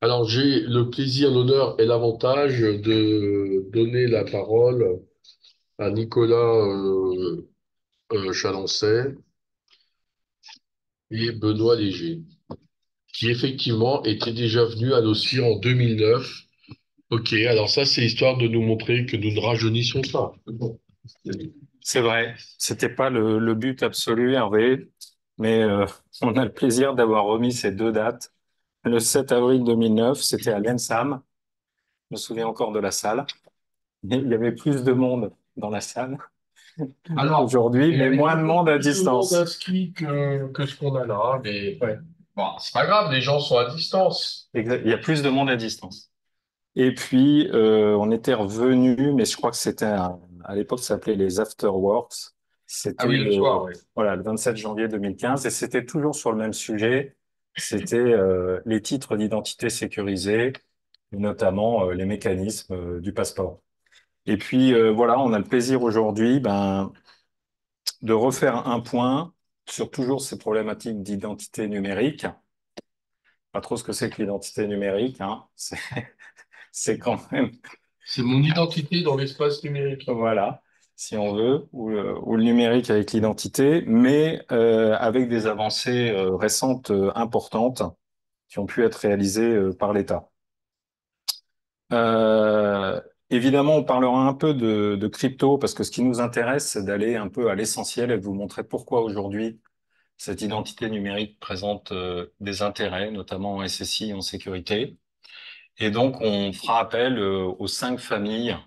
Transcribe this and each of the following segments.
Alors, j'ai le plaisir, l'honneur et l'avantage de donner la parole à Nicolas Chalancet et Benoît Léger, qui effectivement étaient déjà venus à l'OSIR en 2009. Ok, alors ça, c'est histoire de nous montrer que nous ne rajeunissons pas. Bon. C'est vrai, c'était pas le but absolu, Hervé, mais on a le plaisir d'avoir remis ces deux dates. Le 7 avril 2009, c'était à l'ENSAM, je me souviens encore de la salle. Il y avait plus de monde dans la salle Alors, aujourd'hui, il y mais avait moins de beaucoup monde à plus de monde distance. inscrit que ce qu'on a là, mais Ouais, bon, c'est pas grave, les gens sont à distance. exact. Il y a plus de monde à distance. Et puis, on était revenu, mais je crois que à l'époque, ça s'appelait les Afterworks. Ah C'était oui, le soir, oui. voilà, le 27 janvier 2015, et c'était toujours sur le même sujet. C'était les titres d'identité sécurisés, et notamment les mécanismes du passeport. Et puis, voilà, on a le plaisir aujourd'hui, de refaire un point sur toujours ces problématiques d'identité numérique. Pas trop ce que c'est que l'identité numérique, hein. C'est quand même. C'est mon identité dans l'espace numérique. Voilà, si on veut, ou le numérique avec l'identité, mais avec des avancées récentes importantes qui ont pu être réalisées par l'État. Euh, Évidemment, on parlera un peu de crypto parce que ce qui nous intéresse, c'est d'aller un peu à l'essentiel et de vous montrer pourquoi aujourd'hui cette identité numérique présente des intérêts, notamment en SSI et en sécurité. Et donc, on fera appel aux cinq familles,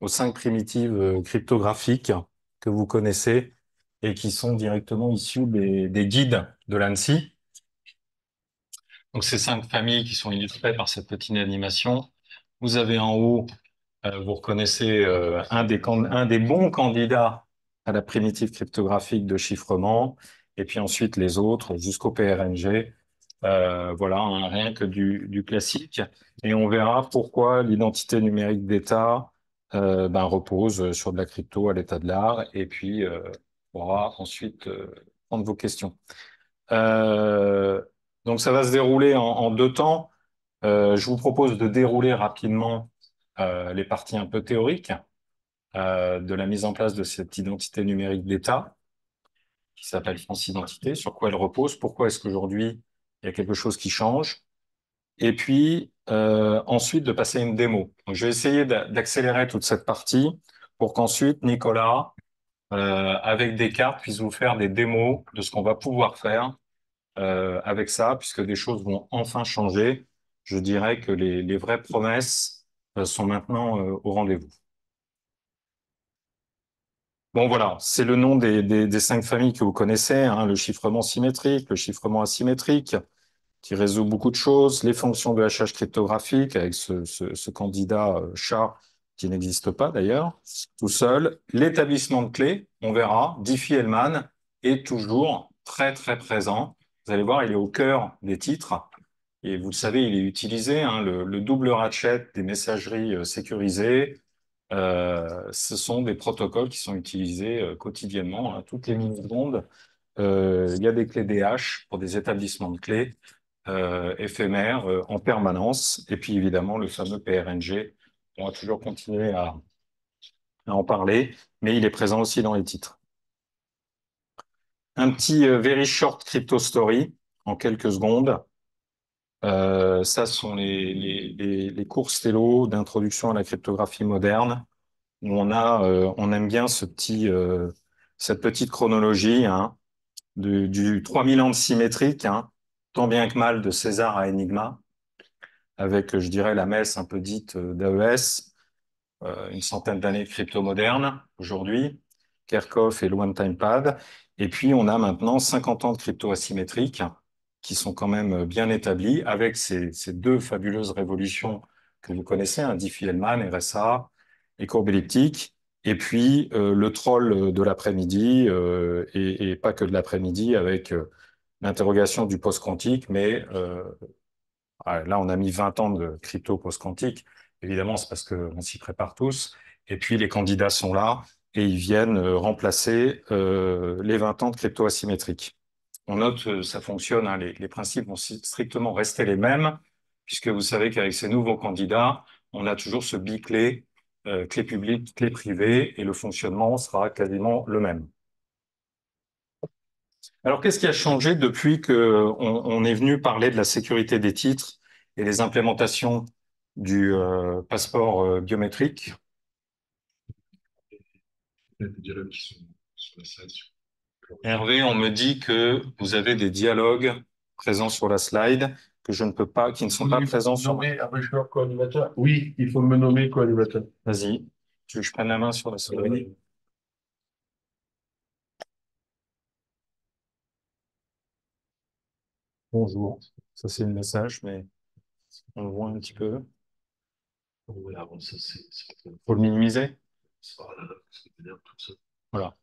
aux cinq primitives cryptographiques que vous connaissez et qui sont directement issues des guides de l'ANSSI. Donc, ces cinq familles qui sont illustrées par cette petite animation. Vous avez en haut, vous reconnaissez un des bons candidats à la primitive cryptographique de chiffrement, et puis ensuite les autres jusqu'au PRNG. Voilà, hein, rien que du classique. Et on verra pourquoi l'identité numérique d'État repose sur de la crypto à l'état de l'art. Et puis, on pourra ensuite prendre vos questions. Euh, donc, ça va se dérouler en deux temps. Je vous propose de dérouler rapidement les parties un peu théoriques de la mise en place de cette identité numérique d'État qui s'appelle France Identité, sur quoi elle repose, pourquoi est-ce qu'aujourd'hui il y a quelque chose qui change, et puis ensuite de passer une démo. Donc, je vais essayer d'accélérer toute cette partie pour qu'ensuite Nicolas, avec des cartes, puisse vous faire des démos de ce qu'on va pouvoir faire avec ça, puisque des choses vont enfin changer. Je dirais que les vraies promesses sont maintenant au rendez-vous. Bon, voilà, c'est le nom des cinq familles que vous connaissez, hein, le chiffrement symétrique, le chiffrement asymétrique, qui résout beaucoup de choses, les fonctions de hachage cryptographique avec ce candidat chat qui n'existe pas d'ailleurs, tout seul, l'établissement de clés, on verra, Diffie-Hellman est toujours très très présent. Vous allez voir, il est au cœur des titres et vous le savez, il est utilisé, hein, le double ratchet des messageries sécurisées. Ce sont des protocoles qui sont utilisés quotidiennement, hein, toutes les millisecondes. Il y a des clés DH pour des établissements de clés éphémères en permanence. Et puis évidemment, le fameux PRNG, on va toujours continuer à en parler, mais il est présent aussi dans les titres. Un petit very short crypto story en quelques secondes. Ça sont les cours Stello d'introduction à la cryptographie moderne, où on aime bien cette petite chronologie, hein, du 3000 ans de symétrique, hein, tant bien que mal de César à Enigma, avec, je dirais, la messe un peu dite d'AES, une centaine d'années de crypto moderne aujourd'hui, Kerckhoff et le One-Time Pad. Et puis, on a maintenant 50 ans de crypto asymétrique qui sont quand même bien établis avec ces deux fabuleuses révolutions que vous connaissez, hein, Diffie-Hellman, RSA et courbe elliptique. Et puis, le troll de l'après-midi, et pas que de l'après-midi, avec l'interrogation du post-quantique, mais là, on a mis 20 ans de crypto post-quantique. Évidemment, c'est parce qu'on s'y prépare tous. Et puis, les candidats sont là et ils viennent remplacer les 20 ans de crypto asymétrique. On note que ça fonctionne, hein, les principes vont strictement rester les mêmes, puisque vous savez qu'avec ces nouveaux candidats, on a toujours ce biclé, clé publique, clé privée, et le fonctionnement sera quasiment le même. Alors, qu'est-ce qui a changé depuis on est venu parler de la sécurité des titres et les implémentations du passeport biométrique? Il y a des dialogues qui sont sur la slide. Hervé, on me dit que vous avez des dialogues présents sur la slide que je ne peux pas, qui ne sont pas présents sur Nommer un co-animateur. Oui, il faut me nommer co-animateur. Vas-y, tu veux que je prenne la main sur la slide? Bonjour. Ça, c'est le message, mais on le voit un petit peu. Voilà, bon, ça, Faut le minimiser. voilà, c'est bien, tout ça. Voilà.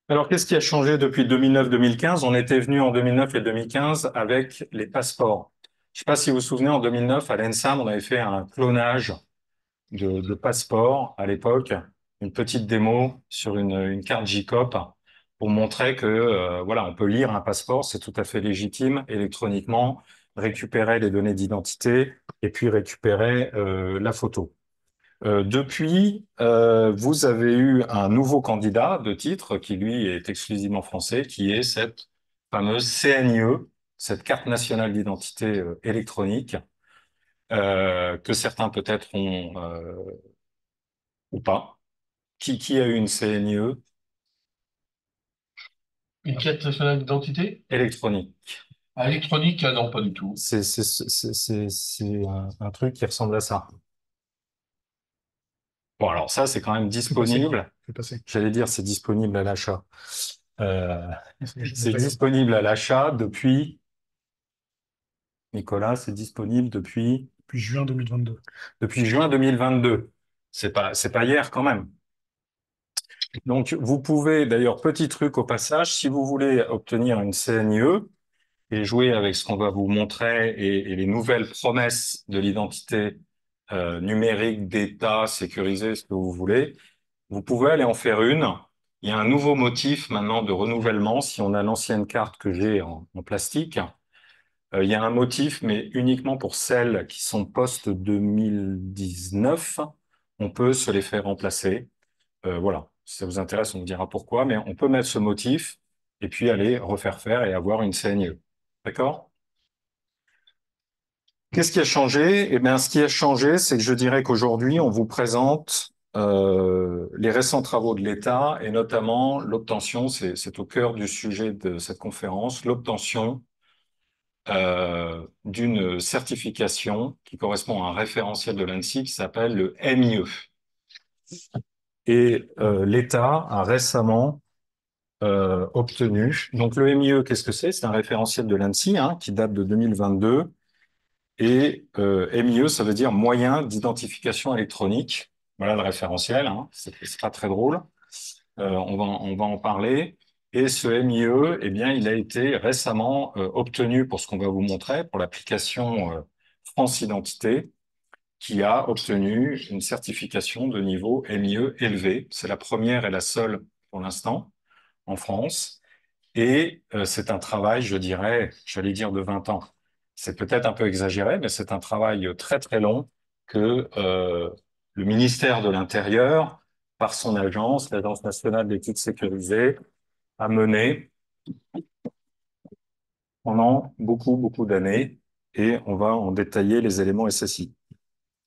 Alors, qu'est-ce qui a changé depuis 2009-2015? On était venu en 2009 et 2015 avec les passeports. Je ne sais pas si vous vous souvenez, en 2009, à l'ENSAM, on avait fait un clonage de passeports à l'époque, une petite démo sur une carte JCOP pour montrer que voilà, on peut lire un passeport, c'est tout à fait légitime électroniquement, récupérer les données d'identité et puis récupérer la photo. Depuis, vous avez eu un nouveau candidat de titre qui, lui, est exclusivement français, qui est cette fameuse CNIE, cette carte nationale d'identité électronique, que certains peut-être ont ou pas. Qui a eu une CNIE Une carte nationale d'identité? électronique? Ah, électronique, ah non, pas du tout. C'est un truc qui ressemble à ça. Bon, alors ça, c'est quand même disponible. C'est passé. J'allais dire, c'est disponible à l'achat. Euh, c'est disponible à l'achat depuis, Nicolas, c'est disponible Depuis juin 2022. depuis juin 2022. C'est pas hier quand même. Donc, vous pouvez, d'ailleurs, petit truc au passage, si vous voulez obtenir une CNIE et jouer avec ce qu'on va vous montrer et les nouvelles promesses de l'identité numérique, d'État, sécurisée, ce que vous voulez, vous pouvez aller en faire une. Il y a un nouveau motif maintenant de renouvellement. Si on a l'ancienne carte que j'ai en plastique, il y a un motif, mais uniquement pour celles qui sont post-2019. On peut se les faire remplacer. Voilà, si ça vous intéresse, on vous dira pourquoi, mais on peut mettre ce motif et puis aller refaire faire et avoir une CNIE. D'accord? Qu'est-ce qui a changé? Eh bien, ce qui a changé, c'est que je dirais qu'aujourd'hui, on vous présente les récents travaux de l'État et notamment l'obtention, c'est au cœur du sujet de cette conférence, l'obtention d'une certification qui correspond à un référentiel de l'ANSSI qui s'appelle le MIE. Et l'État a récemment obtenu. Donc le MIE, qu'est-ce que c'est? C'est un référentiel de l'ANSSI qui date de 2022. Et MIE, ça veut dire moyen d'identification électronique. Voilà le référentiel. C'est pas très drôle. On va en parler. Et ce MIE, eh bien, il a été récemment obtenu pour ce qu'on va vous montrer, pour l'application France Identité, qui a obtenu une certification de niveau MIE élevé. C'est la première et la seule pour l'instant en France. Et c'est un travail, je dirais, j'allais dire de 20 ans. C'est peut-être un peu exagéré, mais c'est un travail très très long que le ministère de l'Intérieur, par son agence, l'Agence nationale d'études sécurisées, a mené pendant beaucoup beaucoup d'années. Et on va en détailler les éléments SSI.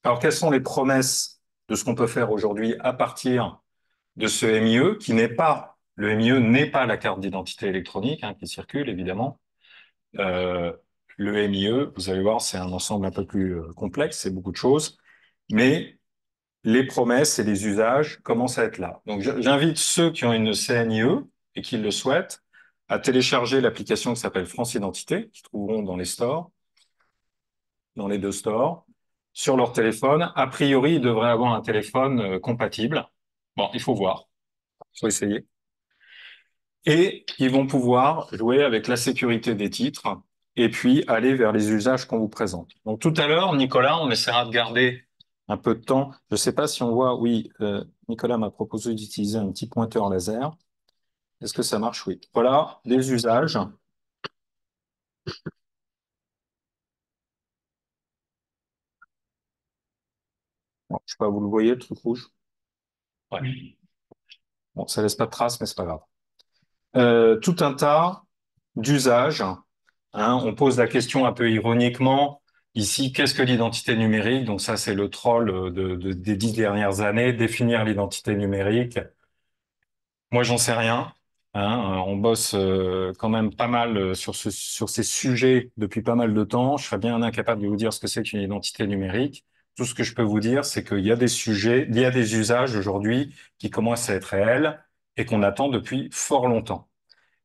Alors, quelles sont les promesses de ce qu'on peut faire aujourd'hui à partir de ce MIE, qui n'est pas, le MIE n'est pas la carte d'identité électronique qui circule, évidemment. Le MIE, vous allez voir, c'est un ensemble un peu plus complexe, c'est beaucoup de choses, mais les promesses et les usages commencent à être là. Donc, j'invite ceux qui ont une CNIE et qui le souhaitent à télécharger l'application qui s'appelle France Identité, qu'ils trouveront dans les stores, dans les deux stores, sur leur téléphone. A priori, ils devraient avoir un téléphone compatible. Bon, il faut voir, il faut essayer. Et ils vont pouvoir jouer avec la sécurité des titres et puis aller vers les usages qu'on vous présente. Donc tout à l'heure, Nicolas, on essaiera de garder un peu de temps. Je ne sais pas si on voit, oui, Nicolas m'a proposé d'utiliser un petit pointeur laser. Est-ce que ça marche? Oui. Voilà les usages. sais pas, vous le voyez, le truc rouge? Ouais. Oui. Bon, ça laisse pas de traces, mais c'est pas grave. Tout un tas d'usages. On pose la question un peu ironiquement. Ici, qu'est-ce que l'identité numérique? Donc ça, c'est le troll des 10 dernières années. Définir l'identité numérique. Moi, j'en sais rien. On bosse quand même pas mal sur ces sujets depuis pas mal de temps. Je serais bien incapable de vous dire ce que c'est qu'une identité numérique. Tout ce que je peux vous dire, c'est qu'il y a des sujets, il y a des usages aujourd'hui qui commencent à être réels et qu'on attend depuis fort longtemps.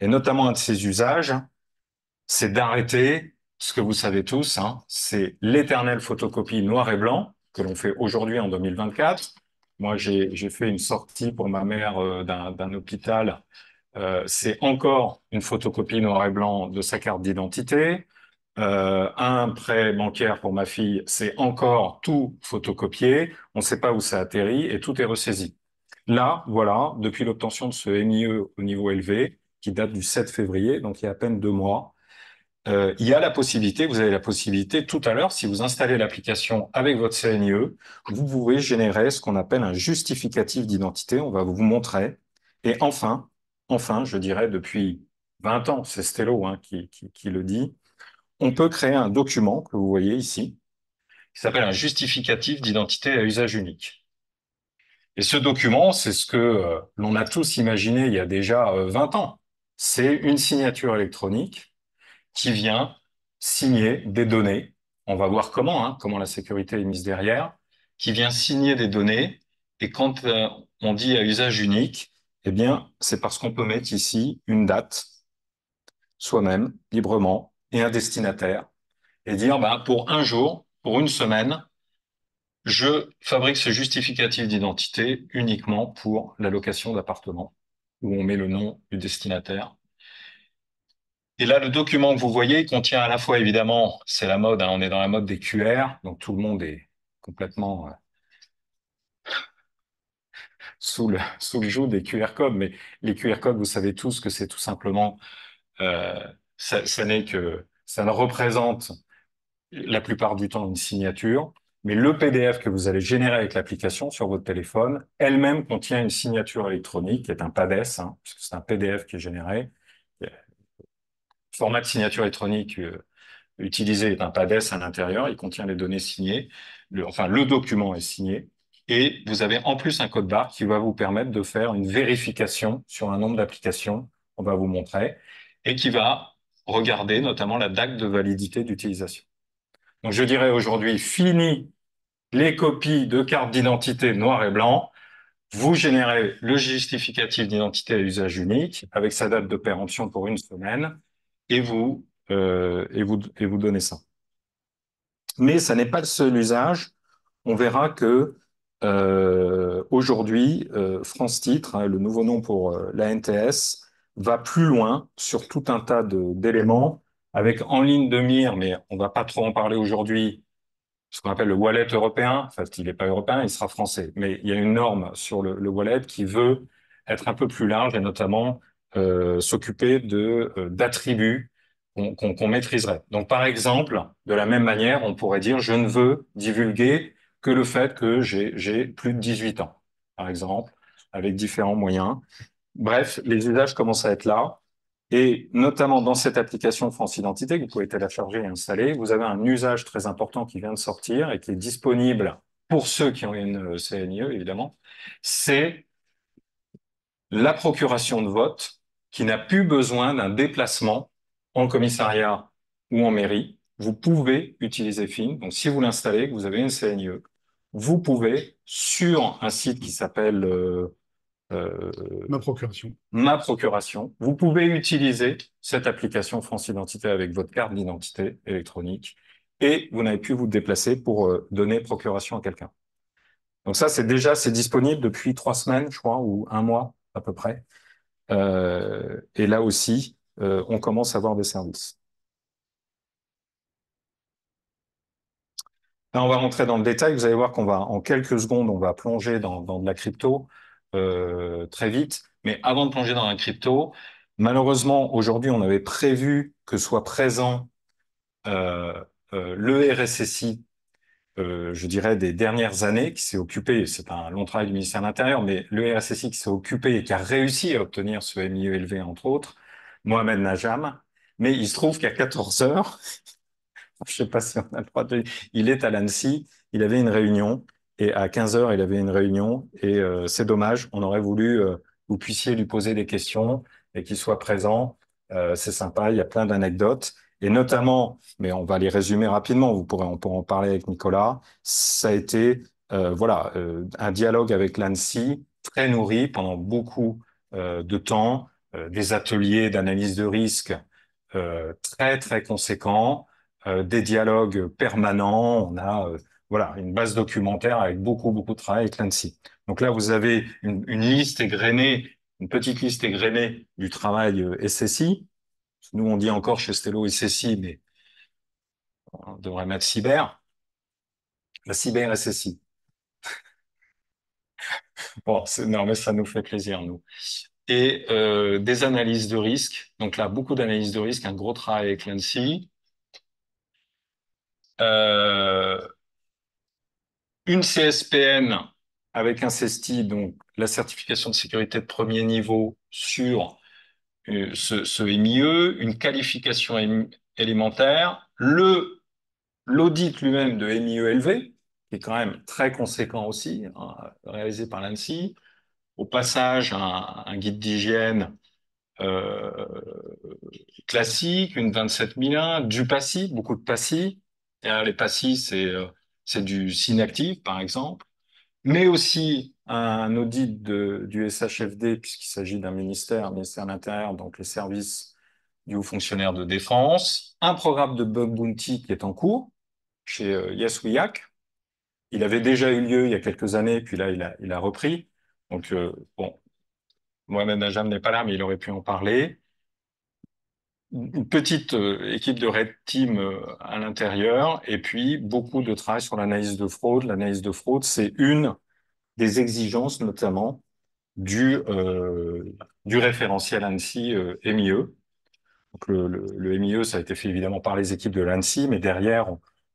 Et notamment un de ces usages, c'est d'arrêter ce que vous savez tous, c'est l'éternelle photocopie noir et blanc que l'on fait aujourd'hui en 2024. Moi, j'ai fait une sortie pour ma mère d'un hôpital. C'est encore une photocopie noir et blanc de sa carte d'identité. Un prêt bancaire pour ma fille, c'est encore tout photocopié. On ne sait pas où ça atterrit et tout est ressaisi. Là, voilà, depuis l'obtention de ce NIE au niveau élevé, qui date du 7 février, donc il y a à peine 2 mois, il y a la possibilité, vous avez la possibilité tout à l'heure, si vous installez l'application avec votre CNIE, vous pouvez générer ce qu'on appelle un justificatif d'identité. On va vous montrer. Et enfin, je dirais depuis 20 ans, c'est Stello qui le dit, on peut créer un document que vous voyez ici, qui s'appelle un justificatif d'identité à usage unique. Et ce document, c'est ce que l'on a tous imaginé il y a déjà 20 ans. C'est une signature électronique qui vient signer des données. On va voir comment la sécurité est mise derrière, qui vient signer des données. Et quand on dit à usage unique, eh bien, c'est parce qu'on peut mettre ici une date, soi-même, librement, et un destinataire, et dire, bah, pour un jour, pour une semaine, je fabrique ce justificatif d'identité uniquement pour la location d'appartement, où on met le nom du destinataire. Et là, le document que vous voyez il contient à la fois, évidemment, c'est la mode, on est dans la mode des QR, donc tout le monde est complètement sous le joug des QR codes, mais les QR codes, vous savez tous que c'est tout simplement, euh, ça ne représente la plupart du temps une signature, mais le PDF que vous allez générer avec l'application sur votre téléphone, elle-même contient une signature électronique, qui est un PADES, puisque c'est un PDF qui est généré. Le format de signature électronique utilisé est un PADES à l'intérieur, il contient les données signées, le document est signé, et vous avez en plus un code barre qui va vous permettre de faire une vérification sur un nombre d'applications, on va vous montrer, et qui va regarder notamment la date de validité d'utilisation. Donc je dirais aujourd'hui, fini les copies de cartes d'identité noir et blanc, vous générez le justificatif d'identité à usage unique avec sa date de péremption pour une semaine, et vous donnez ça. Mais ça n'est pas le seul usage. On verra que aujourd'hui, France Titre, le nouveau nom pour la NTS, va plus loin sur tout un tas d'éléments, avec en ligne de mire, mais on va pas trop en parler aujourd'hui, ce qu'on appelle le wallet européen. En fait, il n'est pas européen, il sera français. Mais il y a une norme sur le wallet qui veut être un peu plus large et notamment s'occuper d'attributs qu'on maîtriserait. Donc, par exemple, de la même manière, on pourrait dire, je ne veux divulguer que le fait que j'ai plus de 18 ans, par exemple, avec différents moyens. Bref, les usages commencent à être là. Et notamment dans cette application France Identité que vous pouvez télécharger et installer, vous avez un usage très important qui vient de sortir et qui est disponible pour ceux qui ont une CNIE, évidemment. C'est la procuration de vote qui n'a plus besoin d'un déplacement en commissariat ou en mairie. Vous pouvez utiliser FIN. Donc, si vous l'installez, que vous avez une CNIE, vous pouvez, sur un site qui s'appelle euh, Ma procuration. Ma procuration, vous pouvez utiliser cette application France Identité avec votre carte d'identité électronique et vous n'avez plus vous déplacer pour donner procuration à quelqu'un. Donc ça, c'est disponible depuis 3 semaines, je crois, ou un mois à peu près. Et là aussi, on commence à avoir des services. Là, on va rentrer dans le détail. Vous allez voir qu'on va, en quelques secondes, on va plonger dans de la crypto très vite. Mais avant de plonger dans la crypto, malheureusement, aujourd'hui, on avait prévu que soit présent le RSSI je dirais, des dernières années, qui s'est occupé, c'est un long travail du ministère de l'Intérieur, mais le RSSI qui s'est occupé et qui a réussi à obtenir ce MIE élevé, entre autres, Mohamed Najam. Mais il se trouve qu'à 14 heures, je sais pas si on a le droit de... Il est à l'Annecy, il avait une réunion, et à 15 heures, il avait une réunion, et c'est dommage, on aurait voulu vous puissiez lui poser des questions et qu'il soit présent. C'est sympa, il y a plein d'anecdotes, et notamment, mais on va les résumer rapidement, on pourra en parler avec Nicolas, ça a été voilà, un dialogue avec l'Annecy très nourri pendant beaucoup de temps, des ateliers d'analyse de risque très très conséquents, des dialogues permanents. On a voilà une base documentaire avec beaucoup de travail avec l'ANSSI. Donc là, vous avez une liste égrenée, une petite liste égrenée du travail SSI. Nous, on dit encore chez Stello SSI, mais on devrait mettre cyber. La cyber SSI. Bon, non, mais ça nous fait plaisir, nous. Et des analyses de risque. Donc là, beaucoup d'analyses de risque, un gros travail avec l'ANSSI. Euh, une CSPN avec un CESTI, donc la certification de sécurité de premier niveau sur ce MIE, une qualification élémentaire, l'audit lui-même de MIE élevé, qui est quand même très conséquent aussi, hein, réalisé par l'ANSSI, au passage un guide d'hygiène euh, classique, une 27001, du PASI, beaucoup de PASI. Et les PASI, c'est du Synactive, par exemple, mais aussi un audit du SHFD, puisqu'il s'agit d'un ministère de l'Intérieur, donc les services du haut fonctionnaire de défense, un programme de bug bounty qui est en cours chez Yes We Hack. Il avait déjà eu lieu il y a quelques années, puis là, il a repris. Donc, bon, Mohamed Najam n'est pas là, mais il aurait pu en parler. Une petite équipe de Red Team à l'intérieur, et puis beaucoup de travail sur l'analyse de fraude. L'analyse de fraude, c'est une des exigences, notamment, du référentiel ANSSI MIE. Donc le MIE, ça a été fait évidemment par les équipes de l'ANSSI, mais derrière,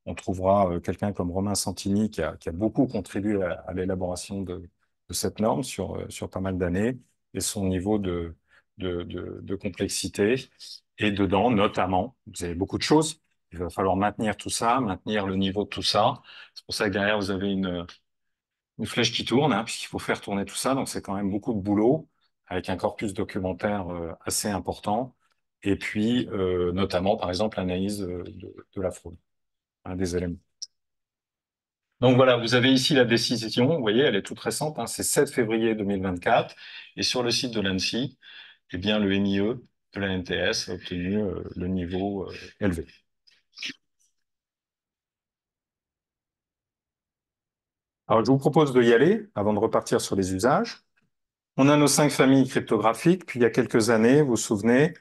on trouvera quelqu'un comme Romain Santini qui a beaucoup contribué à l'élaboration de cette norme sur pas mal d'années et son niveau de complexité. Et dedans, notamment, vous avez beaucoup de choses. Il va falloir maintenir tout ça, maintenir le niveau de tout ça. C'est pour ça que derrière, vous avez une flèche qui tourne, hein, puisqu'il faut faire tourner tout ça. Donc, c'est quand même beaucoup de boulot avec un corpus documentaire assez important. Et puis, notamment, par exemple, l'analyse de la fraude, un des éléments. Donc voilà, vous avez ici la décision. Vous voyez, elle est toute récente, hein, c'est 7 février 2024. Et sur le site de l'ANSSI, eh bien, le MIE de la NTS a obtenu le niveau élevé. Alors, je vous propose de y aller avant de repartir sur les usages. On a nos 5 familles cryptographiques. Puis, il y a quelques années, vous vous souvenez,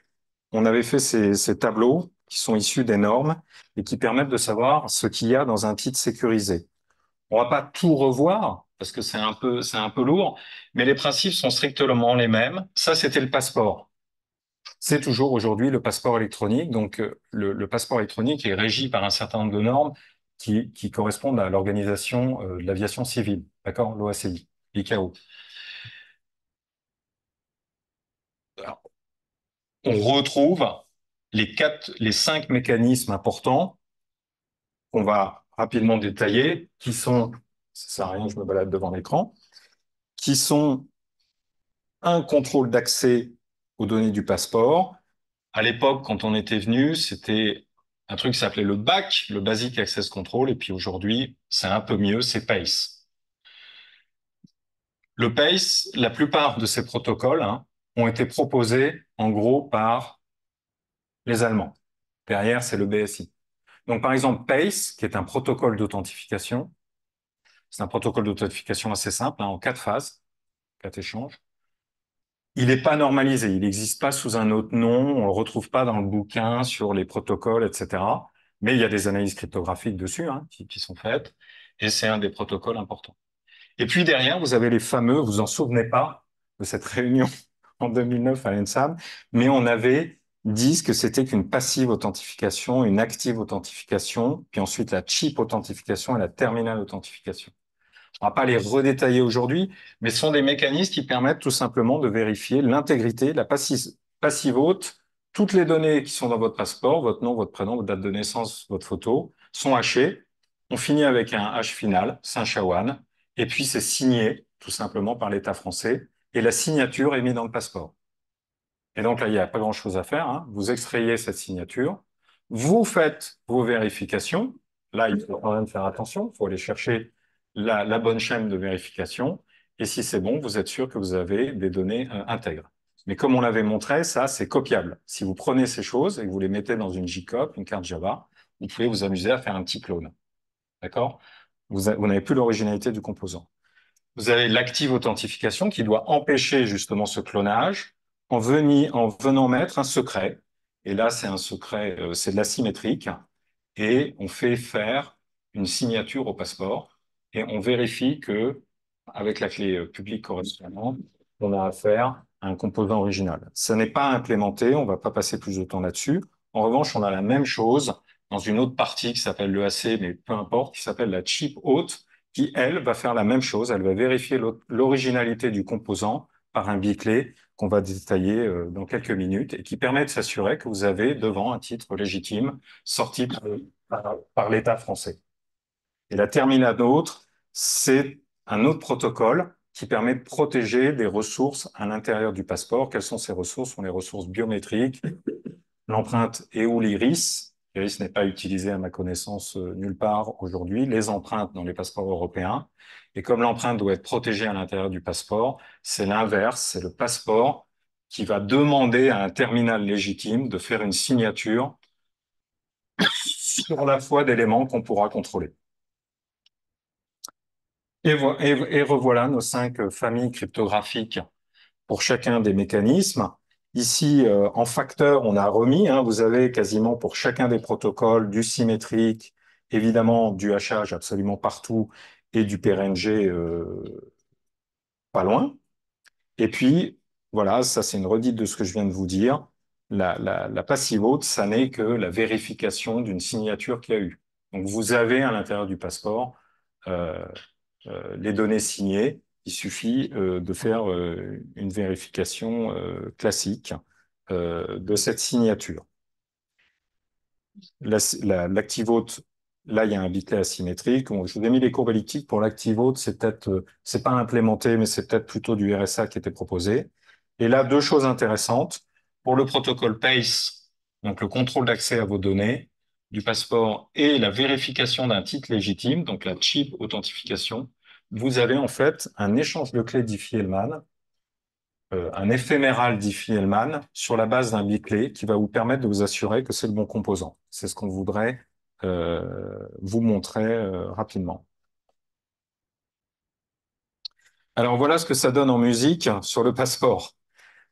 on avait fait ces tableaux qui sont issus des normes et qui permettent de savoir ce qu'il y a dans un titre sécurisé. On va pas tout revoir parce que c'est un peu lourd, mais les principes sont strictement les mêmes. Ça, c'était le passeport. C'est toujours aujourd'hui le passeport électronique. Donc, le passeport électronique est régi par un certain nombre de normes qui correspondent à l'organisation de l'aviation civile, d'accord? L'OACI, l'ICAO. Alors, on retrouve les 5 mécanismes importants qu'on va rapidement détailler, qui sont, ça sert à rien, je me balade devant l'écran, qui sont un contrôle d'accès aux données du passeport. À l'époque, quand on était venu, c'était un truc qui s'appelait le BAC, le Basic Access Control, et puis aujourd'hui, c'est un peu mieux, c'est PACE. Le PACE, la plupart de ces protocoles ont été proposés en gros par les Allemands. Derrière, c'est le BSI. Donc, par exemple, PACE, qui est un protocole d'authentification, c'est un protocole d'authentification assez simple, en 4 phases, 4 échanges. Il n'est pas normalisé, il n'existe pas sous un autre nom, on ne le retrouve pas dans le bouquin sur les protocoles, etc. Mais il y a des analyses cryptographiques dessus qui sont faites, et c'est un des protocoles importants. Et puis derrière, vous avez les fameux, vous vous en souvenez pas de cette réunion en 2009 à l'ENSAM, mais on avait disent que c'était qu'une passive authentification, une active authentification, puis ensuite la chip authentification et la terminal authentification. On va pas les redétailler aujourd'hui, mais ce sont des mécanismes qui permettent tout simplement de vérifier l'intégrité, la passive auth. Toutes les données qui sont dans votre passeport, votre nom, votre prénom, votre date de naissance, votre photo, sont hachées. On finit avec un hash final, Saint-Chawan, et puis c'est signé tout simplement par l'État français, et la signature est mise dans le passeport. Et donc là, il n'y a pas grand-chose à faire, hein. Vous extrayez cette signature, vous faites vos vérifications. Là, il faut quand même faire attention, il faut aller chercher la bonne chaîne de vérification. Et si c'est bon, vous êtes sûr que vous avez des données intègres. Mais comme on l'avait montré, ça, c'est copiable. Si vous prenez ces choses et que vous les mettez dans une JCOP, une carte Java, vous pouvez vous amuser à faire un petit clone. D'accord? Vous n'avez plus l'originalité du composant. Vous avez l'active authentification qui doit empêcher justement ce clonage en venant mettre un secret. Et là, c'est un secret, c'est de l'asymétrique. Et on fait faire une signature au passeport et on vérifie que, avec la clé publique correspondante, on a affaire à un composant original. Ça n'est pas implémenté, on ne va pas passer plus de temps là-dessus. En revanche, on a la même chose dans une autre partie qui s'appelle l'EAC, mais peu importe, qui s'appelle la chip auth, qui, elle, va faire la même chose. Elle va vérifier l'originalité du composant par un biclé qu'on va détailler dans quelques minutes et qui permet de s'assurer que vous avez devant un titre légitime sorti par l'État français. Et la terminale autre, c'est un autre protocole qui permet de protéger des ressources à l'intérieur du passeport. Quelles sont ces ressources? Ce sont les ressources biométriques, l'empreinte et ou l'iris. L'iris n'est pas utilisé à ma connaissance nulle part aujourd'hui. Les empreintes dans les passeports européens. Et comme l'empreinte doit être protégée à l'intérieur du passeport, c'est l'inverse, c'est le passeport qui va demander à un terminal légitime de faire une signature sur la foi d'éléments qu'on pourra contrôler. Et revoilà nos 5 familles cryptographiques pour chacun des mécanismes. Ici, en facteur, on a remis, hein, vous avez quasiment pour chacun des protocoles du symétrique, évidemment du hachage absolument partout et du PRNG pas loin. Et puis, voilà, ça c'est une redite de ce que je viens de vous dire. La passive auth, ça n'est que la vérification d'une signature qu'il y a eu. Donc vous avez à l'intérieur du passeport euh, les données signées. Il suffit de faire une vérification classique de cette signature. L'ActiveAuth, là, il y a un bitlay asymétrique. Bon, je vous ai mis les courbes elliptiques pour l'ActiveAuth. C'est pas implémenté, mais c'est peut-être plutôt du RSA qui était proposé. Et là, 2 choses intéressantes. Pour le protocole PACE, donc le contrôle d'accès à vos données du passeport et la vérification d'un titre légitime, donc la chip authentification, vous avez en fait un échange de clés Diffie-Hellman, un éphéméral Diffie-Hellman sur la base d'un biclé qui va vous permettre de vous assurer que c'est le bon composant. C'est ce qu'on voudrait vous montrer rapidement. Alors voilà ce que ça donne en musique sur le passeport.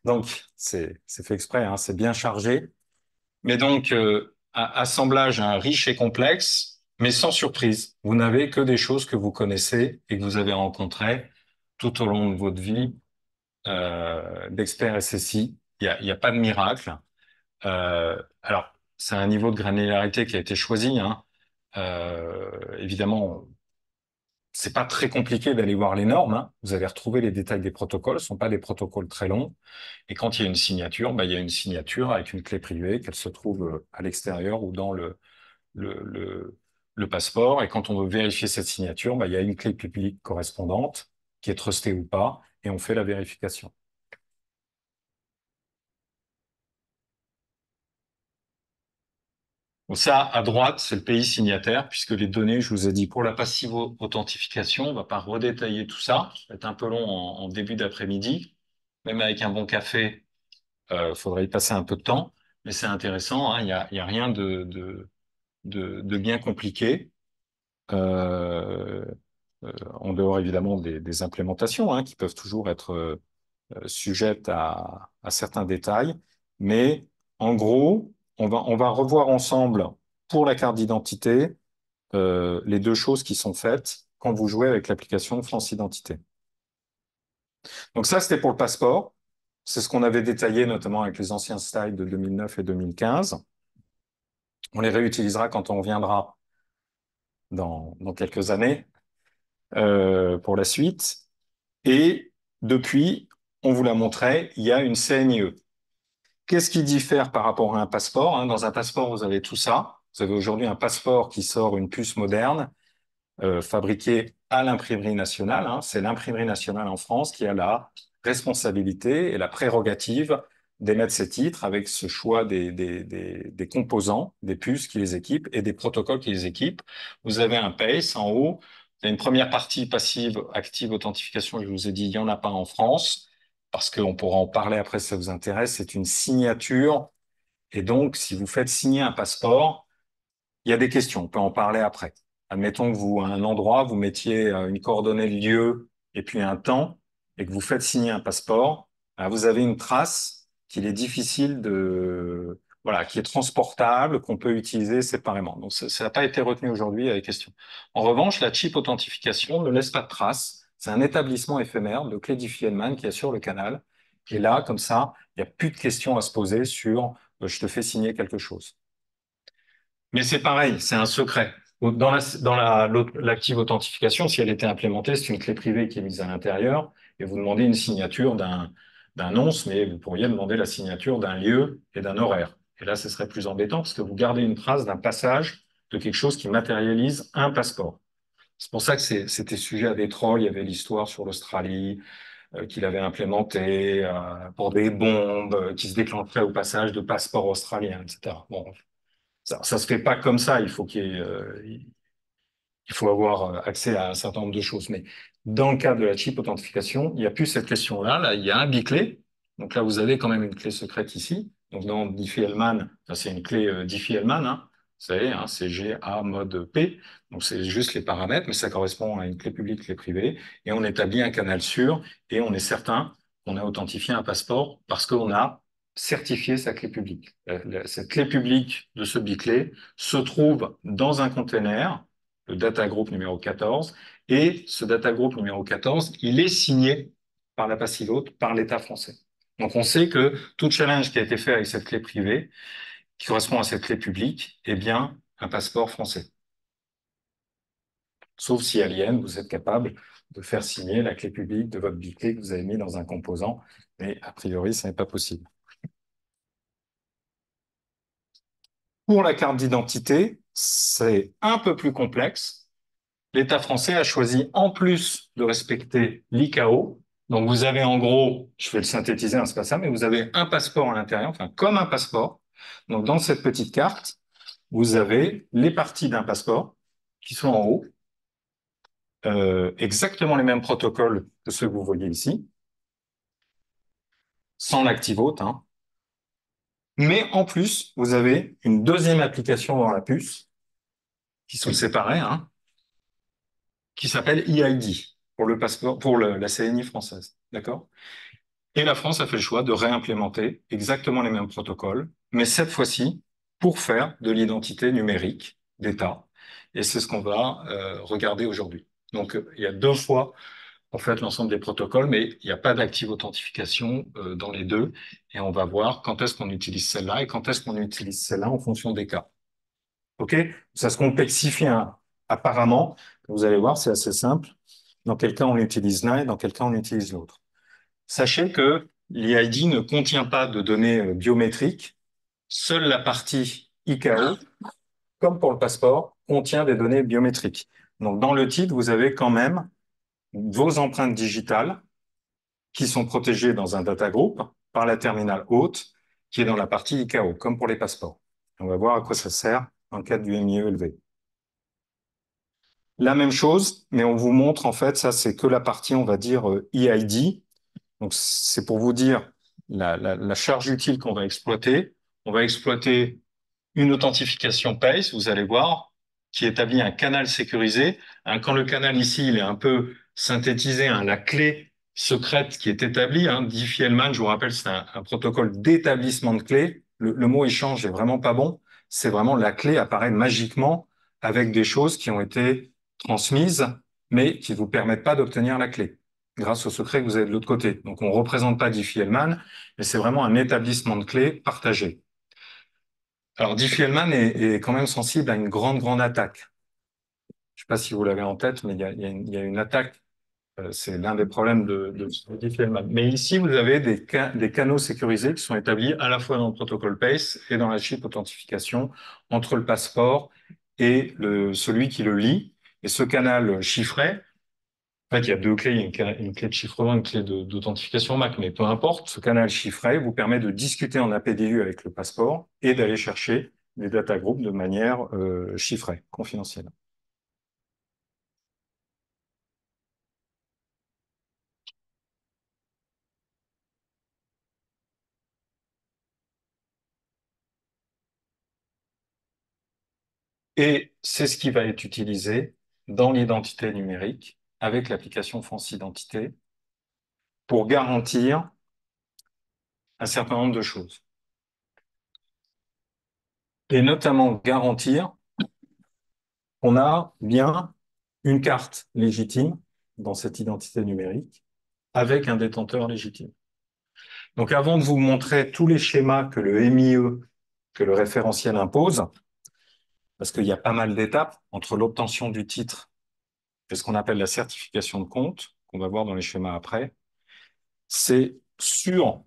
Donc c'est fait exprès, hein, c'est bien chargé. Mais donc assemblage riche et complexe, mais sans surprise. Vous n'avez que des choses que vous connaissez et que vous avez rencontrées tout au long de votre vie d'expert SSI. Il y a pas de miracle. Alors, c'est un niveau de granularité qui a été choisi, hein. Évidemment, c'est pas très compliqué d'aller voir les normes, hein. Vous allez retrouver les détails des protocoles. Ce sont pas des protocoles très longs. Et quand il y a une signature, bah, il y a une signature avec une clé privée, qu'elle se trouve à l'extérieur ou dans le, le, le passeport. Et quand on veut vérifier cette signature, bah, il y a une clé publique correspondante qui est trustée ou pas, et on fait la vérification. Donc ça, à droite, c'est le pays signataire, puisque les données, je vous ai dit, pour la passive authentification, on va pas redétailler tout ça. Ça va être un peu long en début d'après-midi. Même avec un bon café, faudrait y passer un peu de temps. Mais c'est intéressant, hein, il y a rien de bien compliqué. Euh, En dehors évidemment des implémentations, hein, qui peuvent toujours être sujettes à certains détails. Mais en gros, on va revoir ensemble pour la carte d'identité les 2 choses qui sont faites quand vous jouez avec l'application France Identité. Donc ça, c'était pour le passeport. C'est ce qu'on avait détaillé notamment avec les anciens slides de 2009 et 2015. On les réutilisera quand on reviendra dans quelques années pour la suite. Et depuis, on vous l'a montré, il y a une CNIE. Qu'est-ce qui diffère par rapport à un passeport, hein? Dans un passeport, vous avez tout ça. Vous avez aujourd'hui un passeport qui sort une puce moderne, fabriquée à l'imprimerie nationale, hein. C'est l'imprimerie nationale en France qui a la responsabilité et la prérogative d'émettre ces titres avec ce choix des composants, des puces qui les équipent et des protocoles qui les équipent. Vous avez un PACE en haut. Il y a une première partie passive, active, authentification. Je vous ai dit, il n'y en a pas en France parce qu'on pourra en parler après si ça vous intéresse. C'est une signature. Et donc, si vous faites signer un passeport, il y a des questions. On peut en parler après. Admettons que vous, à un endroit, vous mettiez une coordonnée de lieu et puis un temps et que vous faites signer un passeport, vous avez une trace qu'il est difficile de, voilà, qui est transportable, qu'on peut utiliser séparément. Donc, ça n'a pas été retenu aujourd'hui à la question. En revanche, la chip authentification ne laisse pas de trace. C'est un établissement éphémère de clé Diffie-Hellman qui assure le canal. Et là, comme ça, il n'y a plus de questions à se poser sur je te fais signer quelque chose. Mais c'est pareil, c'est un secret. L'active authentification, si elle était implémentée, c'est une clé privée qui est mise à l'intérieur et vous demandez une signature d'un nonce, mais vous pourriez demander la signature d'un lieu et d'un horaire. Et là, ce serait plus embêtant parce que vous gardez une trace d'un passage de quelque chose qui matérialise un passeport. C'est pour ça que c'était sujet à des trolls. Il y avait l'histoire sur l'Australie qu'il avait implémenté pour des bombes qui se déclencheraient au passage de passeports australiens, etc. Bon, ça se fait pas comme ça. Il faut avoir accès à un certain nombre de choses. Mais dans le cadre de la chip authentification, il n'y a plus cette question-là. Là, il y a un biclé. Donc là, vous avez quand même une clé secrète ici. Donc dans Diffie-Hellman, c'est une clé Diffie-Hellman, hein. Vous savez, hein, c'est GA mode P. Donc c'est juste les paramètres, mais ça correspond à une clé publique, clé privée. Et on établit un canal sûr et on est certain qu'on a authentifié un passeport parce qu'on a certifié sa clé publique. Cette clé publique de ce biclé se trouve dans un container, le data group numéro 14, et ce data group numéro 14, il est signé par la passive haute, par l'État français. Donc on sait que tout challenge qui a été fait avec cette clé privée, qui correspond à cette clé publique, est bien un passeport français. Sauf si à l'IN, vous êtes capable de faire signer la clé publique de votre biclé que vous avez mis dans un composant, mais a priori, ce n'est pas possible. Pour la carte d'identité, c'est un peu plus complexe. L'État français a choisi, en plus de respecter l'ICAO, donc vous avez en gros, je vais le synthétiser, hein, c'est pas ça, mais vous avez un passeport à l'intérieur, enfin comme un passeport. Donc dans cette petite carte, vous avez les parties d'un passeport qui sont en haut, exactement les mêmes protocoles que ceux que vous voyez ici, sans l'active haute, hein. Mais en plus, vous avez une deuxième application dans la puce, qui sont séparées, hein, qui s'appelle EID pour le passeport, pour la CNI française, d'accord? Et la France a fait le choix de réimplémenter exactement les mêmes protocoles, mais cette fois-ci pour faire de l'identité numérique d'État. Et c'est ce qu'on va regarder aujourd'hui. Donc, il y a deux fois en fait l'ensemble des protocoles, mais il n'y a pas d'active authentification dans les deux. Et on va voir quand est-ce qu'on utilise celle-là et quand est-ce qu'on utilise celle-là en fonction des cas. OK? Ça se complexifie apparemment. Vous allez voir, c'est assez simple. Dans quel cas on utilise l'un et dans quel cas on utilise l'autre. Sachez que l'EID ne contient pas de données biométriques. Seule la partie ICAO, comme pour le passeport, contient des données biométriques. Donc, dans le titre, vous avez quand même vos empreintes digitales qui sont protégées dans un data group par la terminale haute qui est dans la partie ICAO, comme pour les passeports. On va voir à quoi ça sert dans le cadre du MIE élevé. La même chose, mais on vous montre, en fait, ça, c'est que la partie, on va dire, EID. Donc, c'est pour vous dire la charge utile qu'on va exploiter. On va exploiter une authentification PACE, vous allez voir, qui établit un canal sécurisé. Hein, quand le canal ici, il est un peu synthétisé, hein, la clé secrète qui est établie, hein, Diffie-Hellman, je vous rappelle, c'est un protocole d'établissement de clé. Le mot échange est vraiment pas bon. C'est vraiment la clé apparaît magiquement avec des choses qui ont été transmises, mais qui ne vous permettent pas d'obtenir la clé. grâce au secret que vous avez de l'autre côté. Donc, on ne représente pas Diffie-Hellman, mais c'est vraiment un établissement de clés partagé. Alors, Diffie-Hellman est quand même sensible à une grande attaque. Je ne sais pas si vous l'avez en tête, mais il y a une attaque. C'est l'un des problèmes de Diffie-Hellman. Mais ici, vous avez des canaux sécurisés qui sont établis à la fois dans le protocole PACE et dans la chip authentification entre le passeport et celui qui le lit. Et ce canal chiffré, en fait, il y a deux clés, une clé de chiffrement, une clé d'authentification MAC, mais peu importe, ce canal chiffré vous permet de discuter en APDU avec le passeport et d'aller chercher des data groups de manière chiffrée, confidentielle. Et c'est ce qui va être utilisé dans l'identité numérique avec l'application France Identité pour garantir un certain nombre de choses. Et notamment garantir qu'on a bien une carte légitime dans cette identité numérique avec un détenteur légitime. Donc avant de vous montrer tous les schémas que le MIE, que le référentiel impose, parce qu'il y a pas mal d'étapes entre l'obtention du titre et ce qu'on appelle la certification de compte, qu'on va voir dans les schémas après, c'est sur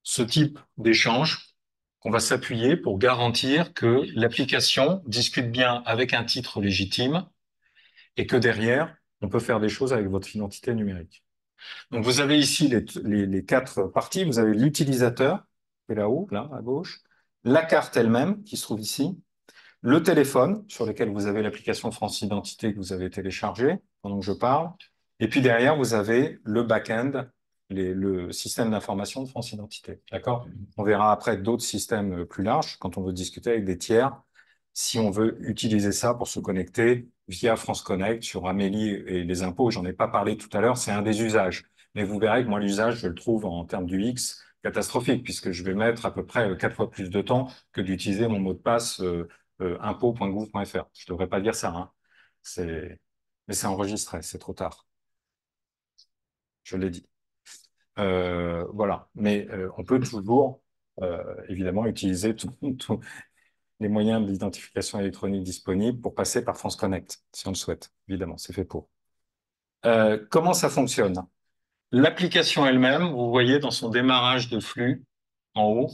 ce type d'échange qu'on va s'appuyer pour garantir que l'application discute bien avec un titre légitime et que derrière, on peut faire des choses avec votre identité numérique. Donc, vous avez ici les quatre parties. Vous avez l'utilisateur, qui est là-haut, là, à gauche, la carte elle-même, qui se trouve ici, le téléphone, sur lequel vous avez l'application France Identité que vous avez téléchargée pendant que je parle, et puis derrière, vous avez le back-end, le système d'information de France Identité. D'accord? On verra après d'autres systèmes plus larges quand on veut discuter avec des tiers, si on veut utiliser ça pour se connecter via France Connect sur Amélie et les impôts. J'en ai pas parlé tout à l'heure, c'est un des usages. Mais vous verrez que moi, l'usage, je le trouve en termes du X catastrophique, puisque je vais mettre à peu près 4 fois plus de temps que d'utiliser mon mot de passe impôts.gouv.fr. Je devrais pas dire ça, hein. Mais c'est enregistré, c'est trop tard. Je l'ai dit. Voilà. Mais on peut toujours, évidemment, utiliser tous les moyens d'identification électronique disponibles pour passer par France Connect, si on le souhaite. Évidemment, c'est fait pour. Comment ça fonctionne? L'application elle-même, vous voyez dans son démarrage de flux, en haut,